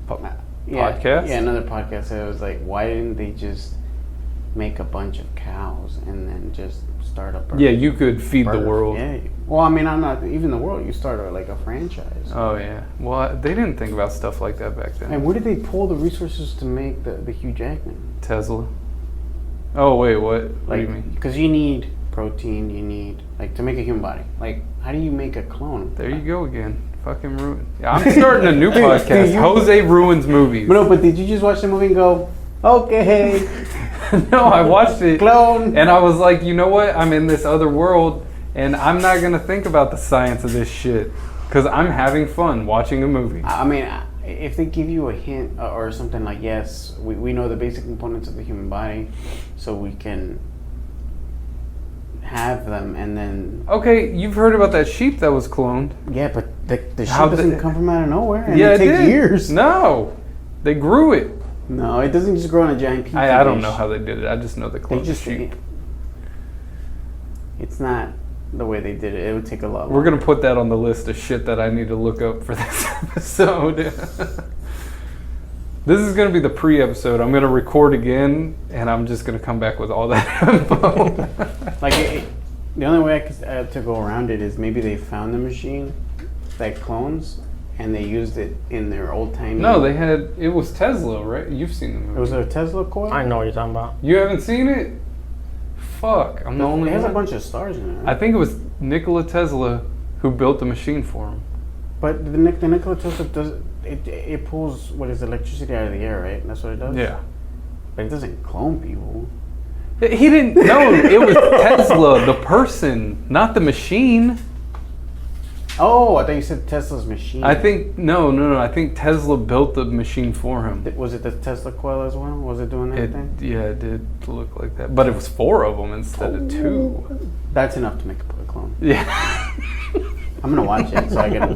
Podcast? Yeah, another podcast said it was like, why didn't they just make a bunch of cows and then just start a bird? Yeah, you could feed the world. Yeah. Well, I mean, I'm not even the world. You start like a franchise. Oh yeah. Well, they didn't think about stuff like that back then. And where did they pull the resources to make the Hugh Jackman? Tesla. Oh wait, what? What do you mean? Because you need protein, you need like to make a human body. Like, how do you make a clone? There you go again. Fucking ruin. Yeah, I'm starting a new podcast. Jose ruins movies. No, but did you just watch the movie and go, okay, No, I watched it. clone? And I was like, you know what? I'm in this other world, and I'm not gonna think about the science of this shit because I'm having fun watching a movie. I mean, if they give you a hint or something like, yes, we know the basic components of the human body, so we can have them, and then Okay, you've heard about that sheep that was cloned. yeah, but the shit How doesn't did- come from out of nowhere, and Yeah, it takes did. years. No, they grew it. No, it doesn't just grow on a giant pizza I don't dish. know how they did it. I just know they They cloned the just sheep. It's not the way they did it. It would take a lot. We're gonna put that on the list of shit that I need to look up for this episode. This is gonna be the pre-episode. I'm gonna record again, and I'm just gonna come back with all that info. Like the only way I could to go around it is maybe they found the machine that clones, and they used it in their old time. No, they had. It was Tesla, right? You've seen the movie. It was a Tesla coil. I know what you're talking about. You haven't seen it? Fuck, I'm the only It has a one. bunch of stars in it. I Right? think it was Nikola Tesla who built the machine for him. But the Nikola Tesla does it pulls what is electricity out of the air, right? That's what it does. Yeah. But it doesn't clone people. He didn't. No, it was Tesla, the person, not the machine. Oh, I thought you said Tesla's machine. I think no. I think Tesla built the machine for him. Was it the Tesla coil as well? Was it doing that It, thing? yeah, it did look like that, but it was 4 of them instead of 2. That's enough to make a clone. Yeah. I'm gonna watch it so I can. I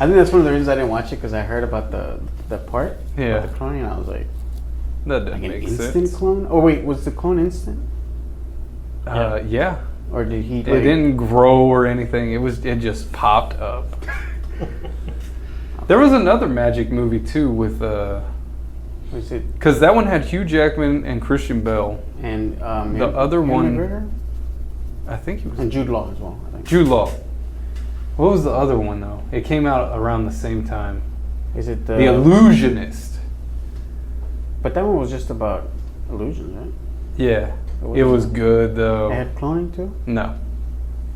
think that's one of the reasons I didn't watch it, because I heard about the part. Yeah. About the cloning, and I was like That doesn't an make instant sense. clone. Oh wait, was the clone instant? Yeah. Or did he? It didn't grow or anything. It just popped up. There was another magic movie too with Was it? because that one had Hugh Jackman and Christian Bale. And The other one- McGregor? I think he was And Jude Law as well. I think. Jude Law. What was the other one though? It came out around the same time. Is it The Illusionist. But that one was just about illusions, right? Yeah, It it was wasn't- good though. They had cloning too. No,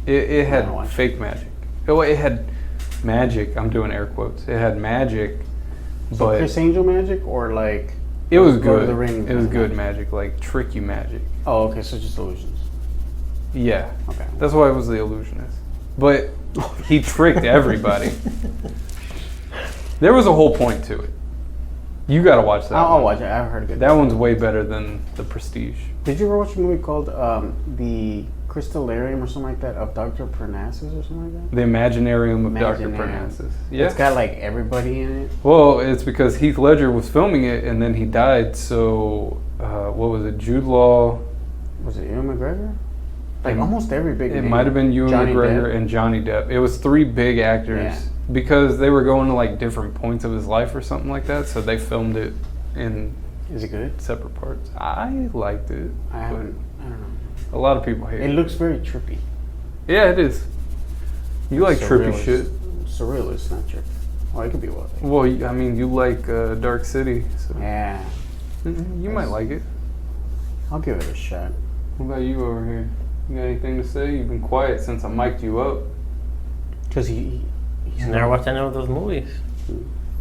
it I don't watch had fake magic. It had magic. I'm doing air quotes. It had magic, So but Chris Angel magic or like? it was Lord of good. the Rings It was good magic? magic, like tricky magic. Oh, okay. So just illusions. Yeah, Okay. that's why it was the Illusionist. But he tricked everybody. There was a whole point to it. You got to watch that. I'll one. watch it. I've heard good. That one's way better than The Prestige. Did you ever watch a movie called The Crystallarium or something like that of Dr. Parnassus or something like that? The Imaginarium of Dr. Imaginarium. Parnassus. Yeah. It's got like everybody in it. Well, it's because Heath Ledger was filming it and then he died. So, what was it? Jude Law. Was it Ewan McGregor? Like It- almost every big It name. might have been Ewan Johnny McGregor Depp. and Johnny Depp. It was 3 big actors Yeah. because they were going to like different points of his life or something like that. So they filmed it in Is it good? separate parts. I liked it. I haven't. I don't know. A lot of people hate It it. looks very trippy. Yeah, it is. You like trippy Surrealist. shit. Surrealist, not trippy. Well, it could be what. Well, I mean, you like Dark City, so Yeah, you might like it. I'll give it a shot. What about you over here? You got anything to say? You've been quiet since I mic'd you up. Cause he's You never watched any of those movies.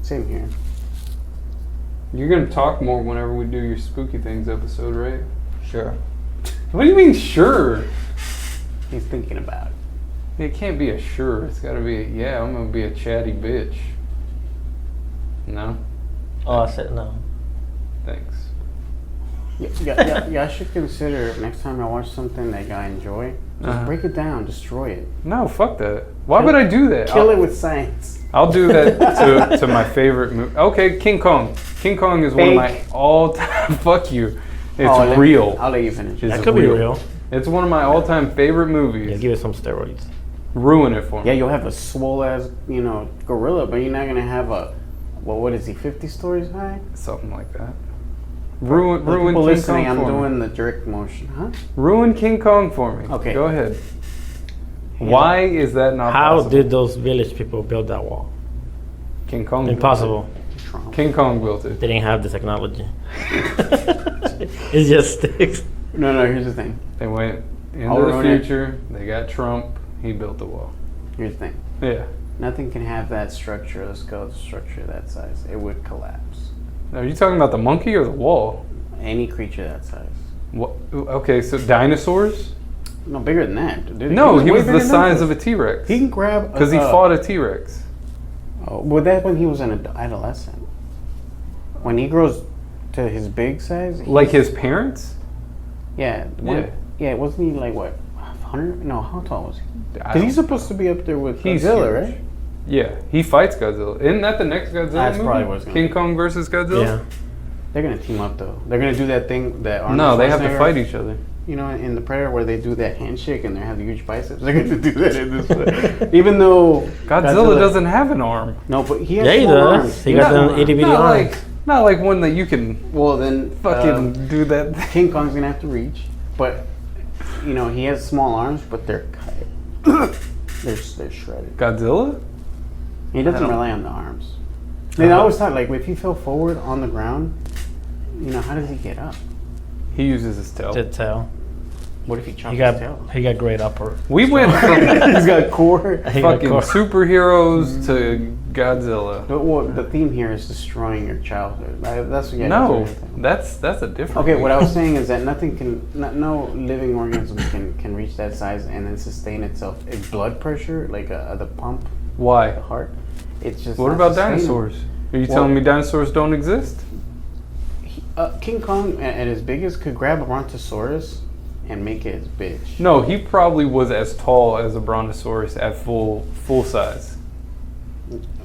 Same here. You're gonna talk more whenever we do your spooky things episode, right? Sure. What do you mean, sure? He's thinking about it. It can't be a sure. It's gotta be a, yeah, I'm gonna be a chatty bitch. No? Oh, I said no. Thanks. Yeah, I should consider next time I watch something that I enjoy, just break it down, destroy it, No, fuck that. Why would I do that? kill it with science. I'll do that to my favorite movie. Okay, King Kong. King Kong is one of my Fake. all-time. Fuck you. It's Oh, real. I'll let you finish. It's That could be real. It's one of my all-time favorite movies. Yeah, give it some steroids. Ruin it for me. Yeah, you'll have a swole ass, gorilla, but you're not gonna have a, well, what is he, 50 stories high? Something like that. Ruin People King listening, Kong I'm for me. doing the jerk motion, huh? Ruin King Kong for me. Okay. Go ahead. Why is that not How possible? did those village people build that wall? King Kong built Impossible. Trump. it. King Kong built it. They didn't have the technology. It just sticks. No, here's the thing. They went into I'll the ruin it. future. They got Trump. He built the wall. Here's the thing. Yeah. Nothing can have that structure, the skeletal structure that size. It would collapse. Are you talking about the monkey or the wall? Any creature that size. What? Okay, so dinosaurs? No, bigger than that. Dude. No, he way was the bigger than size that. of a T-Rex. He can grab Because he fought a T-Rex. Oh, well, that's when he was an adolescent. When he grows to his big size, Like his parents? yeah, Yeah. yeah. Wasn't he like what, 100? No, how tall was he? I Because don't he's supposed to be up there with He's Godzilla, huge. right? Yeah, he fights Godzilla. Isn't that the next Godzilla That's movie? probably what it's gonna King be. Kong versus Godzilla? Yeah. They're gonna team up though. They're gonna do that thing that Arnold No, they have to Schwarzenegger- fight each other. You know, in the Predator where they do that handshake and they have the huge biceps. They're gonna do that in this one. Even though Godzilla doesn't have an arm. No, but he has Yeah, he small does. arms. He has got small them arms. itty bitty Not arms. like, not like one that you can Well, then fucking do that. King Kong's gonna have to reach, but he has small arms, but they're cut. they're shredded. Godzilla? He doesn't don't- rely on the arms. And I always thought, like, if he fell forward on the ground, how does he get up? He uses his tail. To tell. What if he chops He his tail? got great upper. We went from He's got core. He got fucking core. superheroes to Godzilla. But, well, the theme here is destroying your childhood. That's what you No, that's a different. Okay, what I was thing. saying is that no living organism can reach that size and then sustain itself. If blood pressure, like the pump, the Why? heart, it's just. What not about sustainable. dinosaurs? Are you Well- telling me dinosaurs don't exist? King Kong at his biggest could grab a brontosaurus and make it his bitch. No, he probably was as tall as a brontosaurus at full size.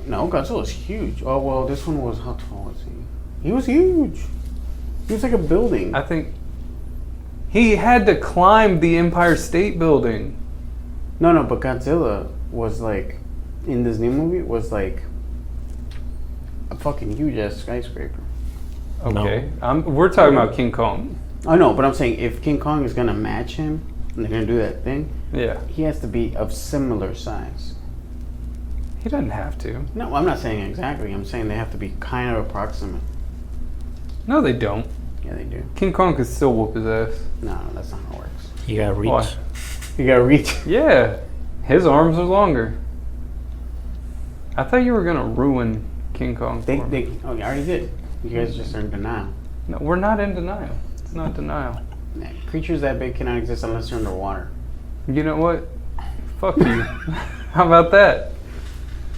No, Godzilla's huge. Oh well, this one was, how tall was he? He was huge. He was like a building. I think He had to climb the Empire State Building. No, but Godzilla was like, in this new movie, was like a fucking huge ass skyscraper. Okay, we're talking about King Kong. I know, but I'm saying if King Kong is gonna match him, and they're gonna do that thing, Yeah, he has to be of similar size. he doesn't have to. No, I'm not saying exactly. I'm saying they have to be kind of approximate. No, they don't. Yeah, they do. King Kong could still whoop his ass. No, that's not how it works. You gotta reach. Why? You gotta reach. Yeah, his arms are longer. I thought you were gonna ruin King Kong for me. Oh, you already did. You guys just are in denial. No, we're not in denial. It's not denial. Nah, creatures that big cannot exist unless they're underwater. You know what? Fuck you. How about that?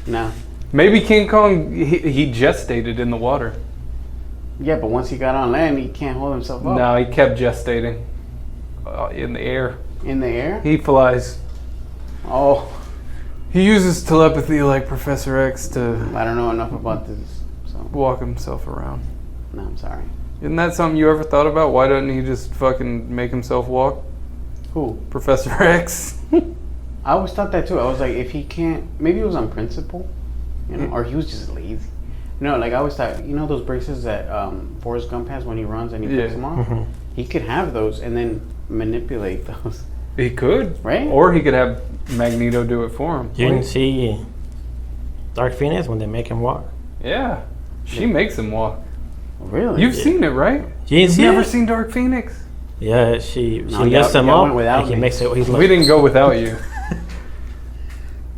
No. Maybe King Kong, he gestated in the water. Yeah, but once he got on land, he can't hold himself up. No, he kept gestating in the air. In the air? He flies. Oh, He uses telepathy like Professor X to I don't know enough about this. So, walk himself around. no, I'm sorry. Isn't that something you ever thought about? Why doesn't he just fucking make himself walk? Who? Professor X? I always thought that too. I was like, if he can't, maybe it was on principle, you know, or he was just lazy. No, like I always thought, you know those braces that Forrest Gump has when he runs and he Yeah. picks them off? Mhm. He could have those and then manipulate those. He could. Right? Or he could have Magneto do it for him. You didn't see Dark Phoenix when they make him walk? Yeah. She makes him walk. Really? You've seen it, right? You didn't see Never it? seen Dark Phoenix? Yeah, she No, lifts y'all him up went without and he me. makes it. He's We like, didn't go without you.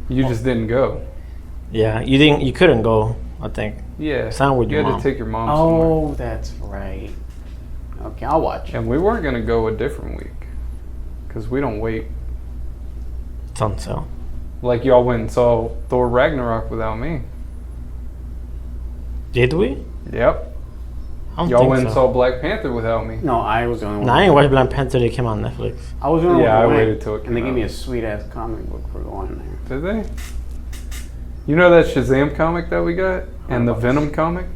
You just didn't go. yeah, you didn't. You couldn't go. I think. Yeah. Sound with you your had mom. to take your mom somewhere. Oh, that's right. Okay, I'll watch. And we weren't going to go a different week. Because we don't wait. It's on sale. Like y'all went and saw Thor Ragnarok without me. Did we? Yep. I don't Y'all think went and so. saw Black Panther without me. No, I was the only one. No, I didn't watch Black Panther. They came on Netflix. I was the only Yeah, one. I who went, waited till it and they came gave me out. a sweet ass comic book for going there. Did they? You know that Shazam comic that we got? And the $100. Venom comic?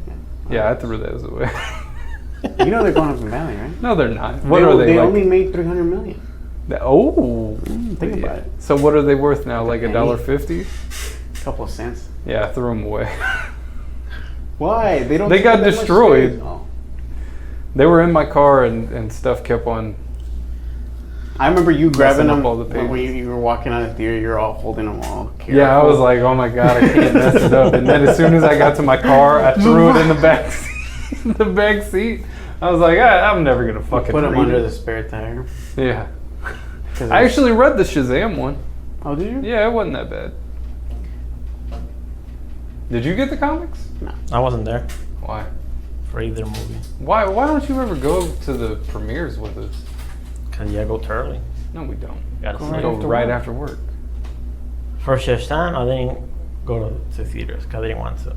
Yeah, I threw those away. You know they're going up in value, right? No, they're not. What are they They like? only made 300 million. Oh. Think about it. So what are they worth now? Like penny. $1.50? A couple of cents. Yeah, I threw them away. Why? They don't. They take got that much destroyed. space. Oh. They were in my car and stuff kept on. I remember you grabbing Messing up them all the when you were walking on the theater. You're all holding them all. Yeah, I was like, oh my god, I can't mess it up. And then as soon as I got to my car, I threw it in the back seat. The back seat. I was like, I'm never gonna fucking put them read under it. the spare tire. Yeah. 'Cause I it's- actually read the Shazam one. Oh, did you? Yeah, it wasn't that bad. Did you get the comics? I wasn't there Why? for either movie. Why don't you ever go to the premieres with us? Cause yeah, I go too early. No, we don't. Gotta Go see right it. Go after right work. after work. First shift time, I didn't go to theaters because I didn't want to.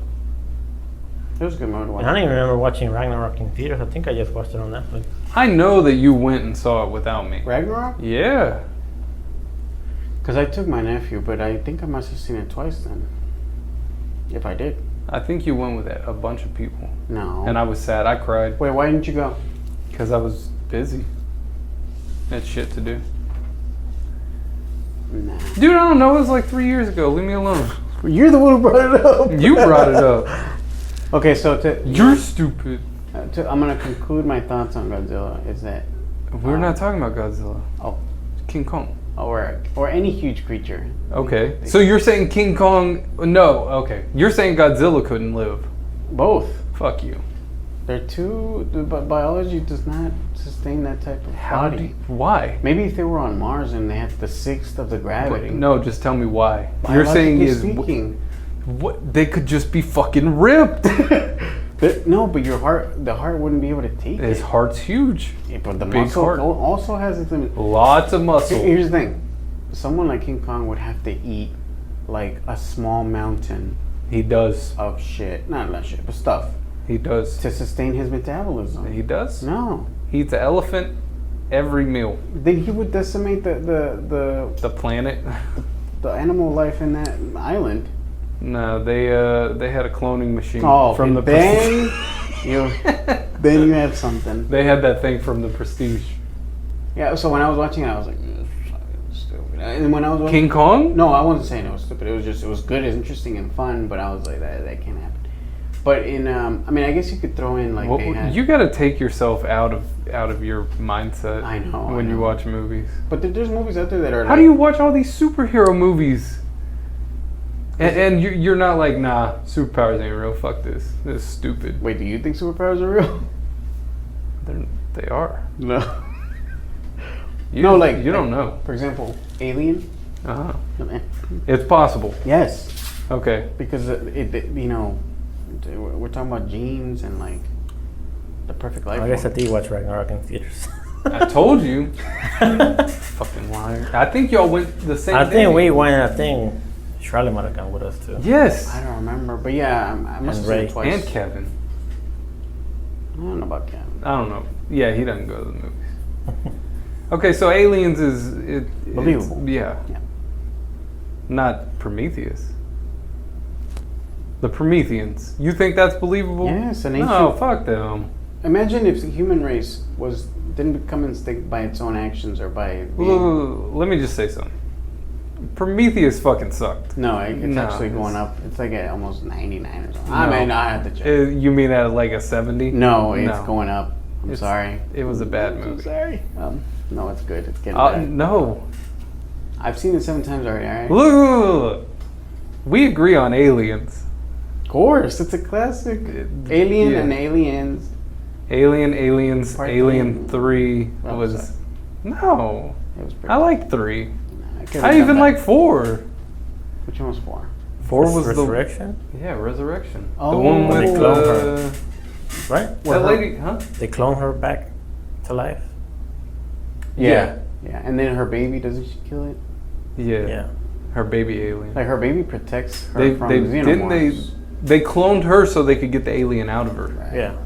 It was a good movie to watch. And I don't even remember watching Ragnarok in theaters. I think I just watched it on Netflix. I know that you went and saw it without me. Ragnarok? Yeah. Because I took my nephew, but I think I must have seen it twice then. If I did. I think you went with a bunch of people. No. And I was sad. I cried Wait, why didn't you go? because I was busy. Had shit to do. Nah. Dude, I don't know. It was like 3 years ago. Leave me alone. You're the one who brought it up. You brought it up. Okay, so You're stupid. I'm going to conclude my thoughts on Godzilla is that, We're not talking about Godzilla. oh, King Kong. or any huge creature. Okay. So you're saying King Kong... No, okay. You're saying Godzilla couldn't live. Both. Fuck you. They're too, but biology does not sustain that type of body. Why? Maybe if they were on Mars and they had the sixth of the gravity. No, just tell me why. You're saying Biologically is... speaking. What? They could just be fucking ripped. No, but the heart wouldn't be able to take His it. heart's huge. Yeah, but the big muscle heart. also has its limit. Lots of muscle. Here's the thing. Someone like King Kong would have to eat like a small mountain He does. of shit. Not shit, but stuff. He does. To sustain his metabolism. He does? No. He eats an elephant every meal. Then he would decimate The planet. the animal life in that island. No, they had a cloning machine Oh, from the then Prestige. then you have something. They had that thing from the Prestige. Yeah, so when I was watching it, I was like, "This is fucking stupid." And when I was watching, King Kong? no, I wasn't saying it was stupid. It was just, it was good, interesting, and fun. But I was like, that can't happen. But in, I mean, I guess you could throw in like Well, they had, you got to take yourself out of your mindset. I know, when I you know. watch movies. But there's movies out there that are. How do you watch all these superhero movies? And you're not like, nah, superpowers ain't real. Fuck this. This is stupid. Wait, do you think superpowers are real? They are. No. You, like you don't know. For example, Alien. Uh-huh. No, man. It's possible. Yes, Okay. because you know, we're talking about genes and like the perfect life. I guess I form. did watch Ragnarok in theaters. I told you. Fucking liar. I think y'all went the same I day. think we went. I think Charlie might have gone with us too. Yes. I don't remember, but yeah, I must have And seen Ray. it twice. And Kevin. I don't know about Kevin. I don't know. Yeah, he doesn't go to the movies. Okay, so Aliens is Believable. Yeah. Yeah. Not Prometheus. The Prometheans. You think that's believable? Yes, an No, ancient- fuck them. Imagine if the human race didn't become extinct by its own actions or by being, Let me just say something. Prometheus fucking sucked. no, it's No, actually going it's- up. It's like at almost 99 or something. No. I mean, I have to check. You mean at like a 70? No, it's going up. I'm It's- sorry. It was a bad I'm movie. sorry. No, it's good. It's getting better. No. I've seen it 7 times already. All right. Look. We agree on Aliens. Of course, it's a classic. Alien yeah. and Aliens. Aliens, Part Alien 3 Oh, was... sorry. No. It was pretty. I like 3. could've I done even that. like 4. Which one was 4? 4 was Resurrection, the... Yeah, Resurrection. The Oh. one When with they clone right? that lady, huh? They clone her back to life. Yeah. And then her baby, doesn't she kill it? Yeah. Yeah. Her baby alien. Like her baby protects her They from didn't xenomorphs. they cloned her so they could get the alien out of her. Right. Yeah.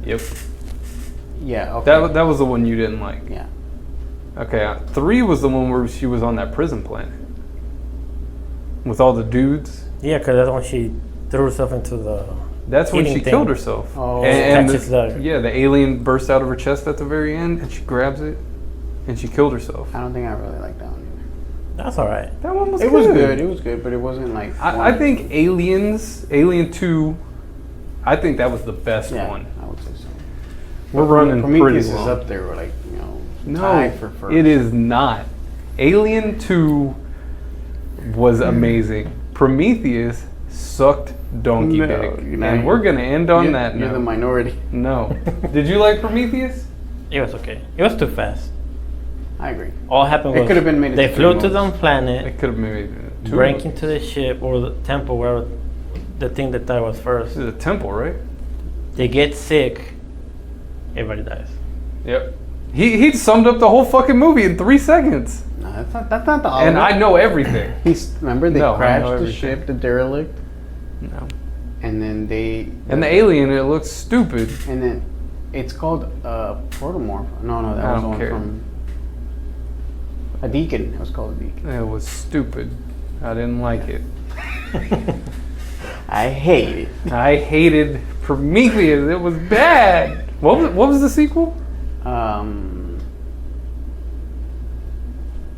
Yep. Yeah. Okay. That was the one you didn't like. Yeah. Okay, 3 was the one where she was on that prison planet with all the dudes. Yeah, because that's when she threw herself into the. That's when Eating she thing. killed herself. Oh. and Catches the- the alien burst out of her chest at the very end, and she grabs it, and she killed herself. I don't think I really like that one either. That's all right. That one was It good. was good. It was good, but it wasn't like. I think Alien 2, I think that was the best Yeah, one. I would say so. We're running Prometheus pretty is long. up there, like No, tied for first. it is not. Alien 2 was amazing. Prometheus sucked donkey No, dick. you're not- And we're going to end on that You're note. the minority. No. Did you like Prometheus? It was okay. It was too fast. I agree. All happened It was could have been made they into flew 3 to the movies. planet, It could have made two. break movies. into the ship or the temple, wherever the thing that died was first. This is a temple, right? They get sick, everybody dies. Yep. He summed up the whole fucking movie in 3 seconds. No, that's not the. And I know everything. Remember they No, I know crashed the everything. ship, the derelict, No. and then they. And the alien, it looks stupid. And then it's called protomorph. No, that I was don't one care. from a deacon. It was called a deacon. It was stupid. I didn't like it. I hate it. I hated Prometheus. It was bad. What was the sequel?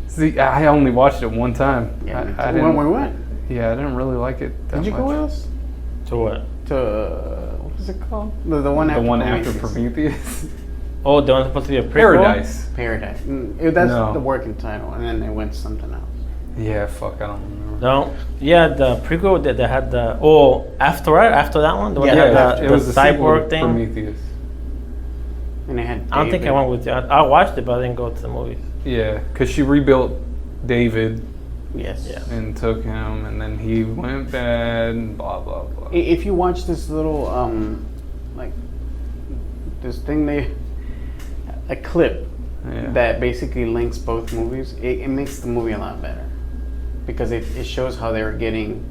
See, I only watched it one time. Yeah, I when we went. Yeah, I didn't really like it that Did you much. go with us To what? to what was it called? The one The after one after Prometheus. Prometheus? Oh, the one supposed to be a prequel? Paradise. Paradise. That's No. the working title, and then they went to something else. Yeah, fuck, I don't remember. No. Yeah, the prequel that they had the after that one, the one Yeah, that yeah, had it the was the sequel to cyborg thing. Prometheus. And they had. I don't think I David. went with you. I watched it, but I didn't go to the movies. Yeah, because she rebuilt David Yes. Yeah. and took him, and then he went bad, and blah, blah, blah. If you watch this little like this thing a clip Yeah. that basically links both movies, it makes the movie a lot better because it shows how they were getting.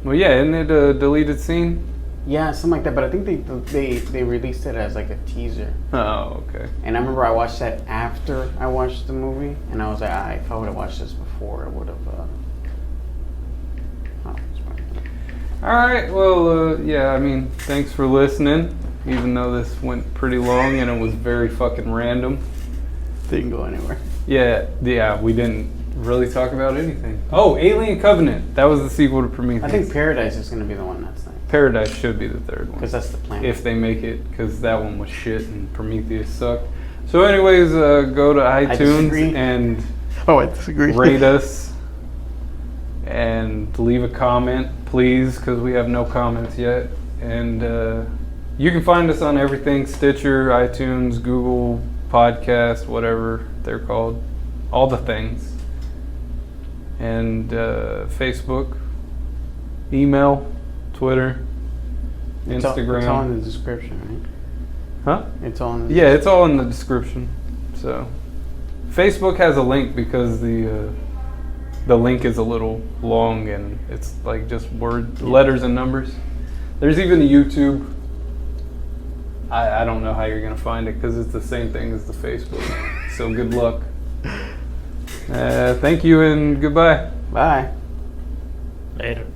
Well, yeah, isn't it a deleted scene? Yeah, something like that. But I think they released it as like a teaser. Oh, okay. And I remember I watched that after I watched the movie, and I was like, if I would have watched this before, it would have. It's fine. All right. Well, yeah. I mean, thanks for listening. Even though this went pretty long and it was very fucking random. Didn't go anywhere. Yeah, we didn't really talk about anything. Oh, Alien Covenant. That was the sequel to Prometheus. I think Paradise is going to be the one that's next. Paradise should be the third one. Because that's the plan. If they make it, because that one was shit and Prometheus sucked. So anyways, go to iTunes disagree. and I disagree. rate us and leave a comment, please, because we have no comments yet. And you can find us on everything: Stitcher, iTunes, Google Podcast, whatever they're called, all the things. And Facebook, email, Twitter, Instagram. It's all in the description, right? Huh? It's all in the Yeah, it's all in the description. So, Facebook has a link because the link is a little long and it's like just letters and numbers. There's even a YouTube. I don't know how you're gonna find it because it's the same thing as the Facebook. So good luck. Thank you and goodbye. Bye. Later.